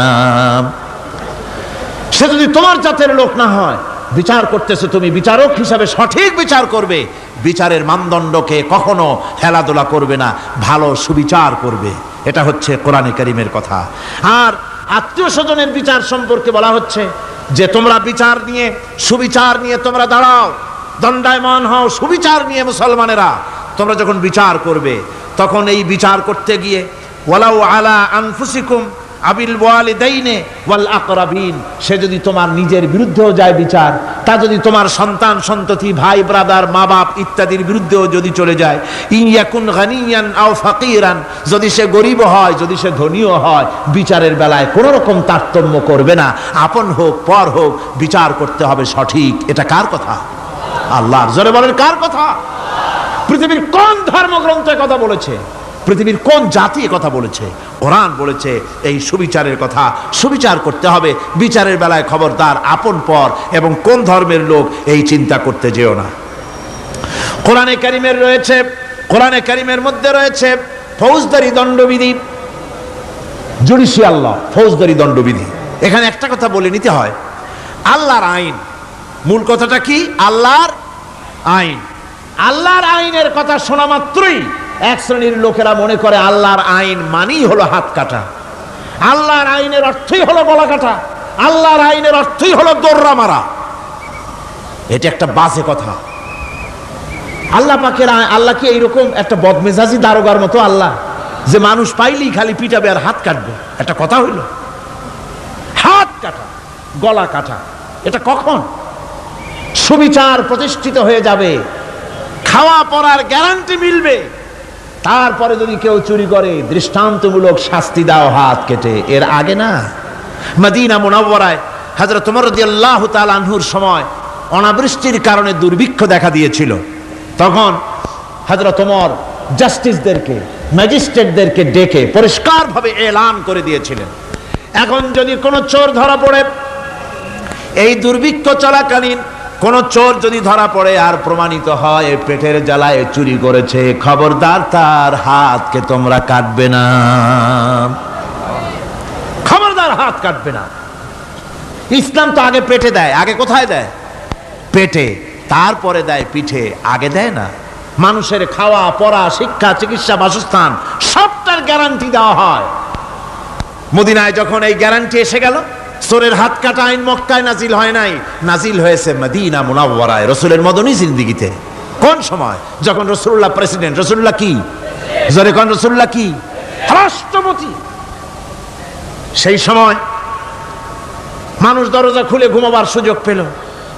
সে যদি তোমার জাতের লোক না হয়, বিচার করতেছে, তুমি বিচারক হিসাবে সঠিক বিচার করবে, বিচারের মানদণ্ডকে কখনো হেলাদোলা করবে না, ভালো সুবিচার করবে। এটা হচ্ছে কোরআনে কারীমের কথা। আর আত্মীয় স্বজনের বিচার সম্পর্কে বলা হচ্ছে যে তোমরা বিচার নিয়ে, সুবিচার নিয়ে তোমরা দাঁড়াও, দণ্ডায়মান হও সুবিচার নিয়ে। মুসলমানেরা, তোমরা যখন বিচার করবে, তখন এই বিচার করতে গিয়ে ওয়ালাউ আলা আনফুসিকুম আবিল ওয়ালিদাইনে ওয়াল আকরাবিন, সে যদি তোমার নিজের বিরুদ্ধেও যায় বিচার, তা যদি তোমার সন্তান সন্ততি, ভাই ব্রাদার, মা বাপ ইত্যাদির বিরুদ্ধেও যদি চলে যায়, ইয়াকুন গানিয়ান আও ফাকিরান, যদি সে গরিব হয়, যদি সে ধনীও হয়, বিচারের বেলায় কোনো রকম তারতম্য করবে না, আপন হোক পর হোক, বিচার করতে হবে সঠিক। এটা কার কথা? আল্লাহর। জোরে বলেন, কার কথা? পৃথিবীর কোন ধর্মগ্রন্থে কথা বলেছে? পৃথিবীর কোন জাতি কথা বলেছে? কোরআন বলেছে এই সুবিচারের কথা। সুবিচার করতে হবে, বিচারের বেলায় খবরদার আপন পর এবং কোন ধর্মের লোক এই চিন্তা করতে যেও না। কোরআনে কারীমের রয়েছে, কোরআনে কারীমের মধ্যে রয়েছে ফৌজদারি দণ্ডবিধি, জুডিশিয়াল ল, ফৌজদারি দণ্ডবিধি। এখানে একটা কথা বলে নিতে হয়, আল্লাহর আইন, মূল কথাটা কি? আল্লাহর আইন। আল্লাহর আইনের কথা শোনা মাত্রই এক শ্রেণীর লোকেরা মনে করে আল্লাহর আইন মানেই হলো হাত কাটা, আল্লাহর আইনের অর্থই হলো গলা কাটা, আল্লাহর আইনের অর্থই হলো দৌড়া মারা। এটা একটা বাজে কথা। আল্লাহ পাকের আল্লাহ কি এইরকম একটা বদমেজাজি দারোগার মতো আল্লাহ, যে মানুষ পাইলেই খালি পিটাবে আর হাত কাটবে? একটা কথা হইল? হাত কাটা, গলা কাটা, এটা কখন? সুবিচার প্রতিষ্ঠিত হয়ে যাবে, খাওয়া পড়ার গ্যারান্টি মিলবে, তারপরে যদি কেউ চুরি করে দৃষ্টান্তমূলক শাস্তি দাও হাত কেটে। এর আগে না। মদিনা মুনাওয়ারায় হযরত ওমর রাদিয়াল্লাহু তাআলা আনহুর সময় অনাবৃষ্টির কারণে দুর্ভিক্ষ দেখা দিয়েছিল। তখন হযরত ওমর জাস্টিসদেরকে, ম্যাজিস্ট্রেটদেরকে ডেকে পরিষ্কারভাবে এলান করে দিয়েছিলেন, এখন যদি কোনো চোর ধরা পড়ে, এই দুর্ভিক্ষ চলাকালীন কোন চোর যদি ধরা পড়ে আর প্রমাণিত হয় পেটের জ্বালায় চুরি করেছে, খবরদার তার হাতকে তোমরা কাটবে না, খবরদার হাত কাটবে না। ইসলাম তো আগে পেটে দেয়। আগে কোথায় দেয়? পেটে, তারপরে দেয় পিঠে, আগে দেয় না। মানুষের খাওয়া পড়া, শিক্ষা, চিকিৎসা, বাসস্থান সবটার গ্যারান্টি দেওয়া হয়। মদিনায় যখন এই গ্যারান্টি এসে গেল, চোরের হাত কাটা আইন মক্কায় নাজিল হয় নাই, নাজিল হয়েছে মদিনা মুনাওয়ারায়, রাসূলের মদনী জিন্দেগিতে। কোন সময়? যখন রাসূলুল্লাহ প্রেসিডেন্ট। রাসূলুল্লাহ কি? জোরে কোন? রাসূলুল্লাহ কি? রাষ্ট্রপতি। সেই সময় মানুষ দরজা খুলে ঘুমাবার সুযোগ পেল,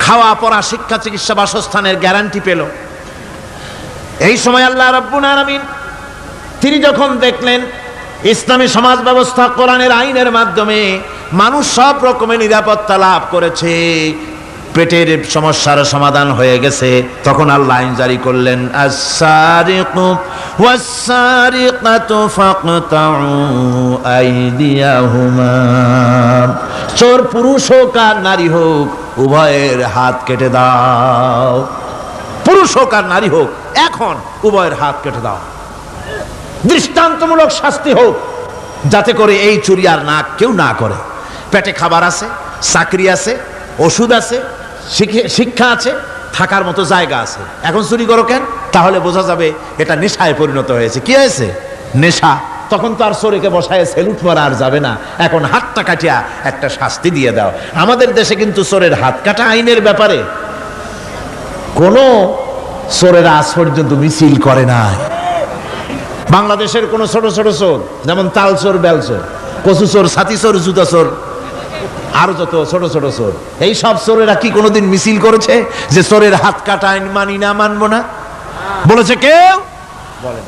খাওয়া পড়া, শিক্ষা, চিকিৎসা, বাসস্থানের গ্যারান্টি পেল। এই সময় আল্লাহ রাব্বুল আলামিন তিনি যখন দেখলেন ইসলামী সমাজ ব্যবস্থা কোরআনের আইনের মাধ্যমে মানুষ সব রকমের নিরাপত্তা লাভ করেছে, পেটের সমস্যার সমাধান হয়ে গেছে, তখন আল্লাহ আইন জারি করলেন, আস-সারিকু ওয়াস-সারিকাতু ফাকতাউ আইদিয়াহুমা। চোর পুরুষ হোক আর নারী হোক, উভয়ের হাত কেটে দাও। পুরুষ হোক আর নারী হোক, এখন উভয়ের হাত কেটে দাও। দৃষ্টান্তমূলক শাস্তি হোক, যাতে করে এই চুরি আর না কেউ না করে। পেটে খাবার আছে, চাকরি আছে, ওষুধ আছে, শিক্ষা আছে, থাকার মতো জায়গা আছে, এখন চুরি করো কেন? তাহলে বোঝা যাবে এটা নেশায় পরিণত হয়েছে। কি হয়েছে? নেশা। তখন তো আর চোরেকে বসায় সেলুট মারা আর যাবে না, এখন হাতটা কাটিয়া একটা শাস্তি দিয়ে দাও। আমাদের দেশে কিন্তু চোরের হাত কাটা আইনের ব্যাপারে কোনো চোরেরা আজ পর্যন্ত মিছিল করে না। বাংলাদেশের কোন ছোট ছোট চোর, যেমন তাল চোর, বেল চোর, কচু চোর, ছাতি চোর, জুতা চোর, আরো যত ছোট ছোট চোর, এই সব চোরেরা কি কোনোদিন মিছিল করেছে যে চোরের হাত কাটা আইন মানি না, মানবো না? বলেছে কেউ? বলেন।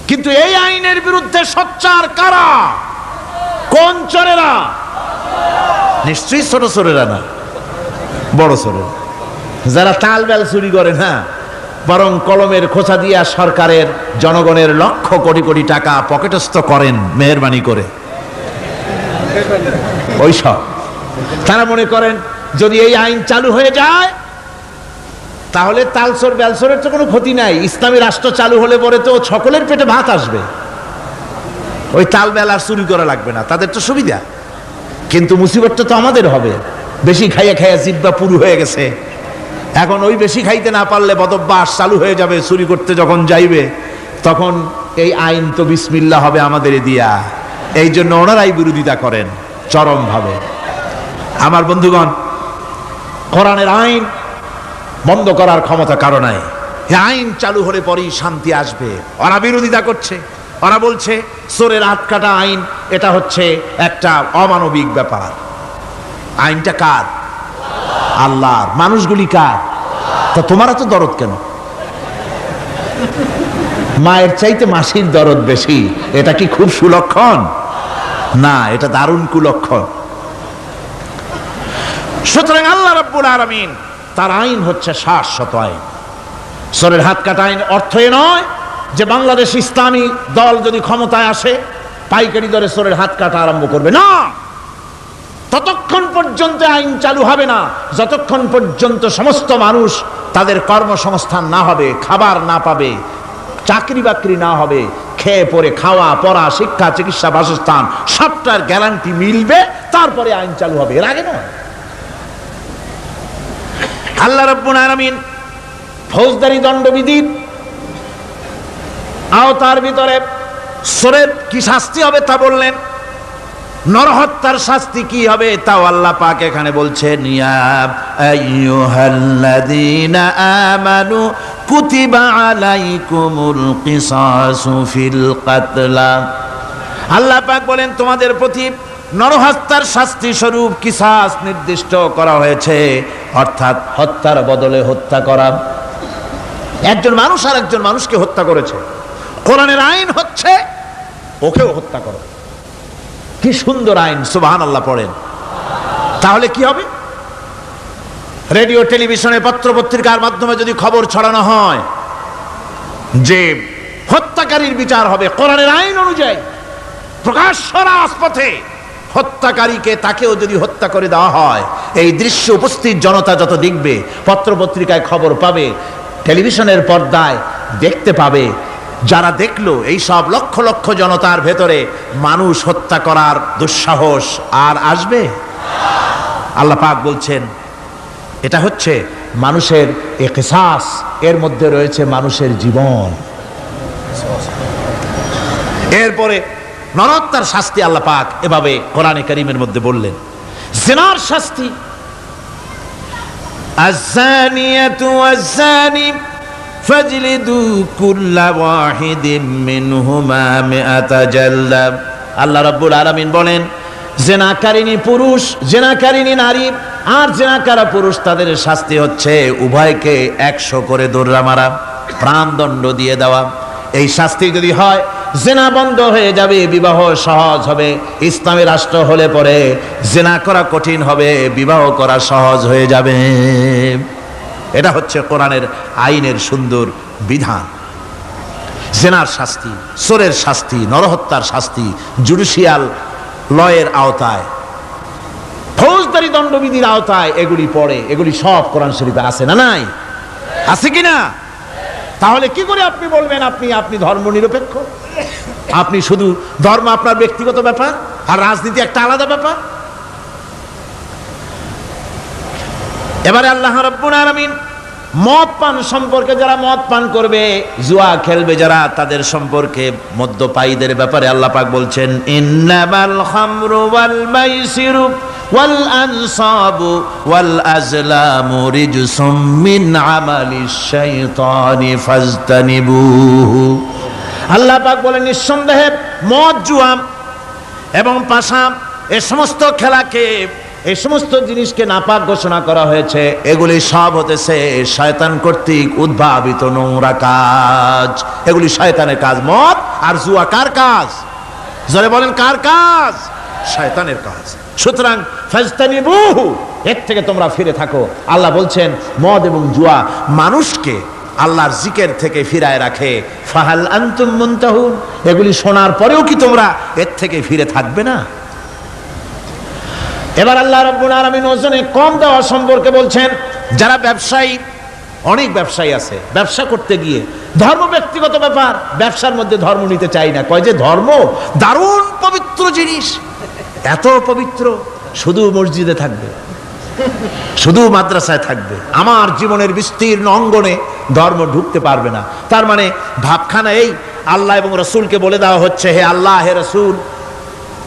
কিন্তু এই আইনের বিরুদ্ধে সোচ্চার কারা? কোন চোরেরা? নিশ্চয়ই ছোট চোরেরা না, বড় চোরেরা, যারা তাল বেল চুরি করে না, বরং কলমের খোঁচা দিয়া সরকারের জনগণের লক্ষ কোটি কোটি টাকা পকেটস্থ করেন মেহেরবানি করে। ওই সব তারা মনে করেন যদি এই আইন চালু হয়ে যায় তাহলে তালচোর বেলচোরের তো কোনো ক্ষতি নাই, ইসলামী রাষ্ট্র চালু হলে পরে তো সকলের পেটে ভাত আসবে, ওই তাল বেল আর চুরি করা লাগবে না, তাদের তো সুবিধা। কিন্তু মুসিবতটা তো আমাদের হবে, বেশি খাইয়া খাইয়া জিব্বা পুরু হয়ে গেছে, এখন ওই বেশি খাইতে না পারলে বদভ্যাস চালু হয়ে যাবে, চুরি করতে যখন যাইবে তখন এই আইন তো বিসমিল্লাহ হবে আমাদের দিয়া। এই জন্য ওনারাই বিরোধিতা করেন চরমভাবে। আমার বন্ধুগণ, কোরআনের আইন বন্ধ করার ক্ষমতা কারো নাই। এই আইন চালু হলে পরেই শান্তি আসবে। ওরা বিরোধিতা করছে, ওরা বলছে চোরের হাত কাটা আইন, এটা হচ্ছে একটা অমানবিক ব্যাপার। আইনটা কার? আল্লাহর। মানুষগুলি কার? তা তোমারা তো দরদ কেন? মায়ের চাইতে মাসির দরদ বেশি, এটা কি খুব সুলক্ষণ? না, এটা দারুণ কুলক্ষণ। সুতরাং আল্লাহ রাব্বুল আলামিন তার আইন হচ্ছে শাশ্বত আইন। চোরের হাত কাটা আইন অর্থ এ নয় যে বাংলাদেশ ইসলামী দল যদি ক্ষমতায় আসে পাইকারি দরে চোরের হাত কাটা আরম্ভ করবে না। ততক্ষণ পর্যন্ত আইন চালু হবে না যতক্ষণ পর্যন্ত সমস্ত মানুষ তাদের কর্মসংস্থান না হবে, খাবার না পাবে, চাকরি বাকরি না হবে, খেয়ে পরে খাওয়া পড়া শিক্ষা চিকিৎসা বাসস্থান সবটার গ্যারান্টি মিলবে, তারপরে আইন চালু হবে, এর আগে নয়। আল্লাহ রাব্বুল আলামিন ফৌজদারি দণ্ডবিধির আওতার ভিতরে চোরের কি শাস্তি হবে তা বললেন, নরহত্যার শাস্তি কি হবে তাও আল্লাহ পাক এখানে বলছেন, ইয়া আইয়ুহাল্লাযীনা আমানু কুতিবা আলাইকুমুল কিসাসু ফিল কাতলা। আল্লাহ পাক বলেন তোমাদের প্রতি নরহত্যার শাস্তি স্বরূপ কিসাস নির্দিষ্ট করা হয়েছে, অর্থাৎ হত্যার বদলে হত্যা করা। একজন মানুষ আর একজন মানুষকে হত্যা করেছে, কোরআনের আইন হচ্ছে ওকেও হত্যা করো। কি সুন্দর আইন, সুবহানাল্লাহ পড়েন। তাহলে কি হবে? রেডিও টেলিভিশনে পত্র পত্রিকার মাধ্যমে যদি খবর ছড়ানো হয় যে হত্যাকারীর বিচার হবে কোরআনের আইন অনুযায়ী, প্রকাশ্য রাজপথে হত্যাকারীকে তাকেও যদি হত্যা করে দেওয়া হয়, এই দৃশ্য উপস্থিত জনতা যত দেখবে, পত্র পত্রিকায় খবর পাবে, টেলিভিশনের পর্দায় দেখতে পাবে, যারা দেখলো এই সব লক্ষ লক্ষ জনতার ভেতরে মানুষ হত্যা করার দুঃসাহস আর আসবে? আল্লাহ পাক বলছেন এটা হচ্ছে মানুষের কিসাস, এর মধ্যে রয়েছে মানুষের জীবন। এরপরে নরহত্যার শাস্তি আল্লাহ পাক এভাবে কোরআনে কারীমের মধ্যে বললেন। জিনার শাস্তি, আয-যানিয়াতু ওয়াজ-যানি ফাজলিদু কুল্লা ওয়াহিদিন মিনহুমা মিআতা জালদা। আল্লাহ রাব্বুল আলামিন বলেন, জিনাকারিনী পুরুষ, জিনাকারিনী নারী আর জিনাকারা পুরুষ, তাদের শাস্তি হচ্ছে উভয়কে 100 করে দৌড়া মারা, প্রাণদণ্ড দিয়ে দেওয়া। এই শাস্তি যদি হয় জিনা বন্ধ হয়ে যাবে, বিবাহ সহজ হবে। ইসলামী রাষ্ট্র হলে পরে জিনা করা কঠিন হবে, বিবাহ করা সহজ হয়ে যাবে। এটা হচ্ছে কোরআনের আইনের সুন্দর বিধান। জিনার শাস্তি, চোরের শাস্তি, নরহত্যার শাস্তি জুডিশিয়াল লয়ের আওতায়, ফৌজদারি দণ্ডবিধির আওতায় এগুলি পড়ে। এগুলি সব কোরআন শরীফে আছে না নাই? আছে কিনা? তাহলে কি করে আপনি বলবেন আপনি ধর্ম নিরপেক্ষ? আপনি শুধু ধর্ম আপনার ব্যক্তিগত ব্যাপার আর রাজনীতি একটা আলাদা ব্যাপার। এবারে আল্লাহ রাব্বুল আলামিন মদ পান সম্পর্কে, যারা মদ পান করবে, জুয়া খেলবে যারা, তাদের সম্পর্কে মদ্যপায়ীদের ব্যাপারে আল্লাহ পাক বলছেন, ইন্নামাল খামরু ওয়াল মাইসিরু ওয়াল আনসাবু ওয়াল আজলামু রিজসুম মিন আমালিশ শাইতানি ফাজতানিবুহু। আল্লাহ পাক বলেন নিঃসন্দেহে মদ, জুয়া এবং পাশা, এই সমস্ত খেলাকে, এই সমস্ত জিনিসকে নাপাক ঘোষণা করা হয়েছে। এগুলি সব হতেছে শয়তান কর্তৃক উদ্ভাবিত নোংরা কাজ, এগুলি শয়তানের কাজ। মদ আর জুয়া কার কাজ? জোরে বলেন কার কাজ? শয়তানের কাজ। সুতরাং ফাজতানিবুহু, এর থেকে তোমরা ফিরে থাকো। আল্লাহ বলছেন মদ এবং জুয়া মানুষকে আল্লাহর জিকির থেকে ফিরায় রাখে। ফাহাল আনতুম মুনতাহুন, এগুলি শোনার পরেও কি তোমরা এর থেকে ফিরে থাকবে না? এবার আল্লাহ রাব্বুল আলামিন ওজনে কম দেওয়া সম্পর্কে বলছেন। যারা ব্যবসায়ী, অনেক ব্যবসায়ী আছে, ব্যবসা করতে গিয়ে ধর্ম ব্যক্তিগত ব্যাপার, ব্যবসার মধ্যে ধর্ম নিতে চাই না, কয় যে ধর্ম দারুণ পবিত্র জিনিস, এত পবিত্র, শুধু মসজিদে থাকবে, শুধু মাদ্রাসায় থাকবে, আমার জীবনের বিস্তীর্ণ অঙ্গনে ধর্ম ঢুকতে পারবে না। তার মানে ভাবখানা এই, আল্লাহ এবং রসুলকে বলে দেওয়া হচ্ছে, হে আল্লাহ হে রসুল,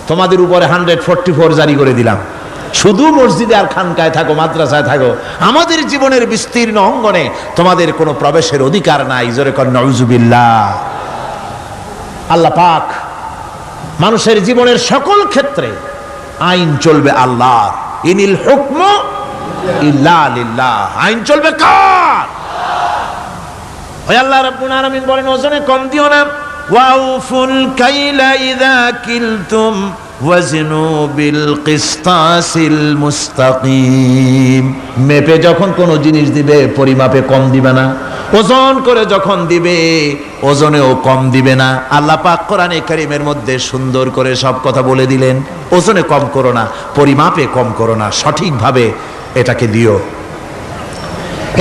তোমাদের উপরে 144 জারি করে দিলাম, শুধু মসজিদে আর খানকায় থাকো, মাদ্রাসায় থাকো, আমাদের জীবনের বিস্তীর্ণ অঙ্গনে তোমাদের কোনো প্রবেশের অধিকার নাই। জোরে কর নাউজুবিল্লাহ। আল্লাহ পাক মানুষের জীবনের সকল ক্ষেত্রে আইন চলবে আল্লাহর। ইনিল হুকমু ইল্লা লিল্লাহ, আইন চলবে কার? ওই আল্লাহ রাব্বুল আলামিন বলেন ওজনে কম দিও না। ওয়াউফুল কাইলা ইযা কিলতুম ওয়াজনু বিল কিসতাসিল মুস্তাকিম, মেপে যখন কোনো জিনিস দিবে পরিমাপে কম দিবে না, ওজন করে যখন দিবে ওজনেও কম দিবে না। আল্লাহ পাক কোরআনে কারীমের মধ্যে সুন্দর করে সব কথা বলে দিলেন, ওজনে কম করো না, পরিমাপে কম করো না, সঠিকভাবে এটাকে দিও।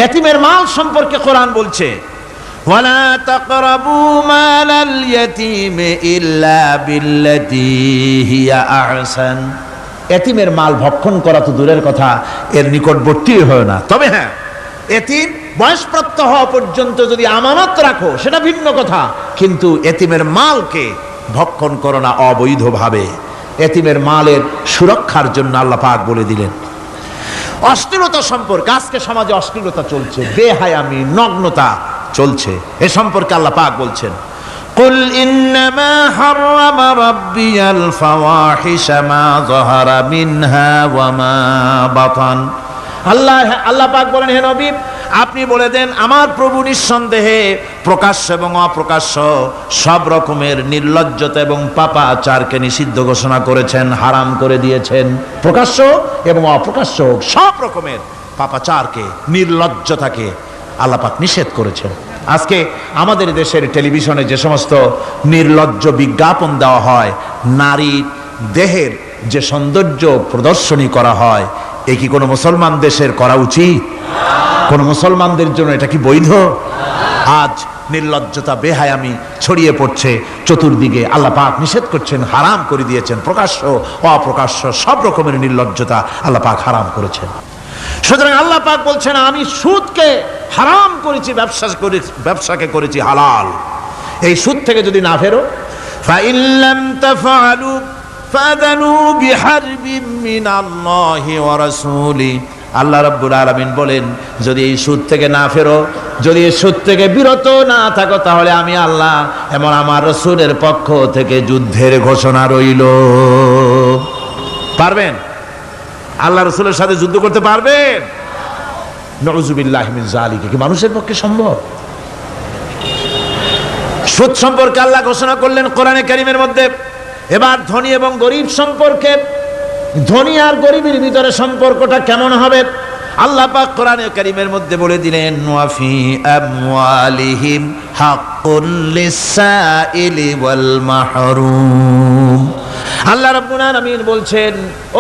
এতিমের মাল সম্পর্কে কোরআন বলছে, ওয়ালা তাকরাবু মালাল ইয়াতীমি ইল্লা বিল্লাতী হিয়া আহসান, এতিমের মাল ভক্ষণ করা তো দূরের কথা, এর নিকটবর্তী হয় না। তবে হ্যাঁ, এতিম বয়সপ্রাপ্ত হওয়া পর্যন্ত যদি আমানত রাখো সেটা ভিন্ন কথা, কিন্তু এতিমের মালকে ভক্ষণ করো না অবৈধভাবে। এতিমের মালের সুরক্ষার জন্য আল্লাহ পাক বলে দিলেন। অশ্লীলতা সম্পর্কে, আজকে সমাজে অশ্লীলতা চলছে, বেহায়ামি, নগ্নতা চলছে, এ সম্পর্কে আল্লাহ পাক বলছেন, কুল ইন্নামা হারামা রাব্বিয়াল ফাওয়াহিশা মা যাহারা মিনহা ওয়া মা বাতান। আল্লাহ পাক বলেন, হে নবী আপনি বলে দেন, আমার প্রভু নিঃসন্দেহে প্রকাশ্য এবং অপ্রকাশ্য সব রকমের নির্লজ্জতা এবং পাপাচারকে নিষিদ্ধ ঘোষণা করেছেন, হারাম করে দিয়েছেন। প্রকাশ্য এবং অপ্রকাশ্য সব রকমের পাপাচারকে, নির্লজ্জতাকে আল্লাহ পাক নিষেধ করেছেন। আজকে আমাদের দেশের টেলিভিশনে যে সমস্ত নির্লজ্জ বিজ্ঞাপন দেওয়া হয়, নারীর দেহের যে সৌন্দর্য প্রদর্শনী করা হয়, এ কি কোনো মুসলমান দেশের করা উচিত? কোন মুসলমানদের জন্য এটা কি বৈধ? আজ নির্লজ্জতা, বেহায়ামি ছড়িয়ে পড়ছে চতুর্দিকে। আল্লাহ পাক নিষেধ করছেন, হারাম করে দিয়েছেন। প্রকাশ্য অপ্রকাশ্য সব রকমের নির্লজ্জতা আল্লাহ পাক হারাম করেছেন। সুতরাং আল্লাহ পাক বলছেন, আমি সুদকে হারাম করেছি, ব্যবসাকে করেছি হালাল। এই সুদ থেকে যদি না ফেরো, ফাইল্লাম তাফআলু ফাযানু বিহারবিম মিনাল্লাহি ওয়া রাসূলি, আল্লাহ রাব্বুল আলামিন বলেন, যদি এই সুদ থেকে না ফেরো, যদি এই সুদ থেকে বিরত না থাকো, তাহলে আমি আল্লাহ এবং আমার রাসূলের পক্ষ থেকে যুদ্ধের ঘোষণা রইল। পারবেন? আল্লাহ রাসূলের সাথে যুদ্ধ করতে পারবেন? নাউযুবিল্লাহি মিন যালিকা, কি মানুষের পক্ষে সম্ভব? সুদ সম্পর্কে আল্লাহ ঘোষণা করলেন কোরআনে কারীমের মধ্যে। এবার ধনী এবং গরিব সম্পর্কে, ধনী আর গরিবের ভিতরে সম্পর্কটা কেমন হবে আল্লাহ পাক কোরআনে কারীমের মধ্যে বলে দিলেন, ওয়া ফি আমওয়ালিহিম হাক্কুল লিসাইলি ওয়াল মাহরুম। আল্লাহ রাব্বুল আলামিন বলছেন,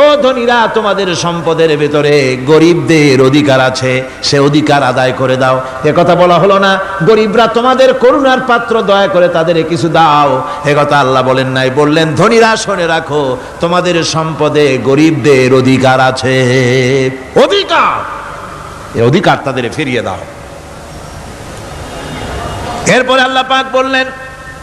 ও ধনীরা, তোমাদের সম্পদের ভিতরে গরিবদের অধিকার আছে, সে অধিকার আদায় করে দাও। এ কথা বলা হলো না গরিবরা তোমাদের করুণার পাত্র, দয়া করে তাদের কিছু দাও, এ কথা আল্লাহ বলেন নাই। বললেন, ধনীরা শুনে রাখো, তোমাদের সম্পদে গরিবদের অধিকার আছে, অধিকার, এই অধিকার তাদের ফিরিয়ে দাও। এরপরে আল্লাহ পাক বললেন,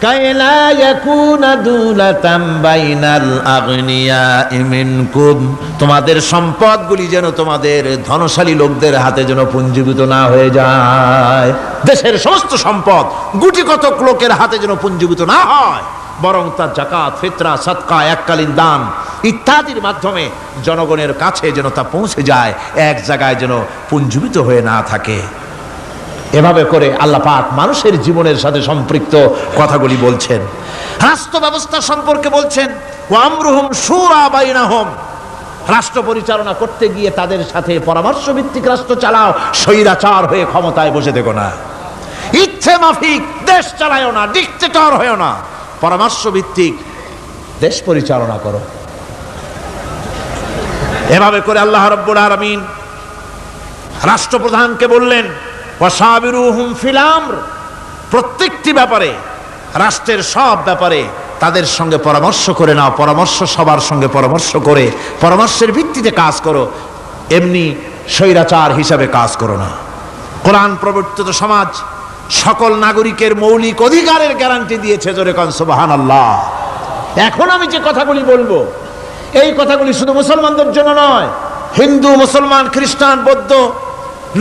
কাইলা ইয়াকুনা দুলাতাম বাইনাল আগনিয়াই মিনকুম, তোমাদের সম্পদগুলি যেন তোমাদের ধনশালী লোকদের হাতে যেন পুঞ্জীভূত না হয়ে যায়। দেশের সমস্ত সম্পদ গুটি কতক লোকের হাতে যেন পুঞ্জীভূত না হয়, বরং তার যাকাত, ফিতরা, সাদকা, এককালীন দান ইত্যাদির মাধ্যমে জনগণের কাছে যেন তা পৌঁছে যায়, এক জায়গায় যেন পুঞ্জীভূত হয়ে না থাকে। এভাবে করে আল্লাহ পাক মানুষের জীবনের সাথে সম্পৃক্ত কথাগুলি বলছেন। রাষ্ট্র ব্যবস্থা সম্পর্কে বলছেন, ওয়া আমরুহুম শুরা বাইনাহুম, রাষ্ট্র পরিচালনা করতে গিয়ে তাদের সাথে পরামর্শ ভিত্তিক রাষ্ট্র চালাও, স্বৈরাচার হয়ে ক্ষমতায় বসে থেকো না, ইচ্ছে মাফিক দেশ চালায়ও না, ডিক্টেটর হয়েও না, পরামর্শ ভিত্তিক দেশ পরিচালনা করো। এভাবে করে আল্লাহ রাব্বুল আলামিন রাষ্ট্রপ্রধানকে বললেন, ওয়াসাবিরুহুম ফিল আমর, প্রত্যেকটি ব্যাপারে, রাষ্ট্রের সব ব্যাপারে তাদের সঙ্গে পরামর্শ করে নাও, পরামর্শ সবার সঙ্গে পরামর্শ করে পরামর্শের ভিত্তিতে কাজ করো, এমনি স্বৈরাচার হিসাবে কাজ করো না। কোরআন প্রবর্তিত সমাজ সকল নাগরিকের মৌলিক অধিকারের গ্যারান্টি দিয়েছে, জোরে কোন সুবহানাল্লাহ। এখন আমি যে কথাগুলি বলবো, এই কথাগুলি শুধু মুসলমানদের জন্য নয়, হিন্দু, মুসলমান, খ্রিস্টান, বৌদ্ধ,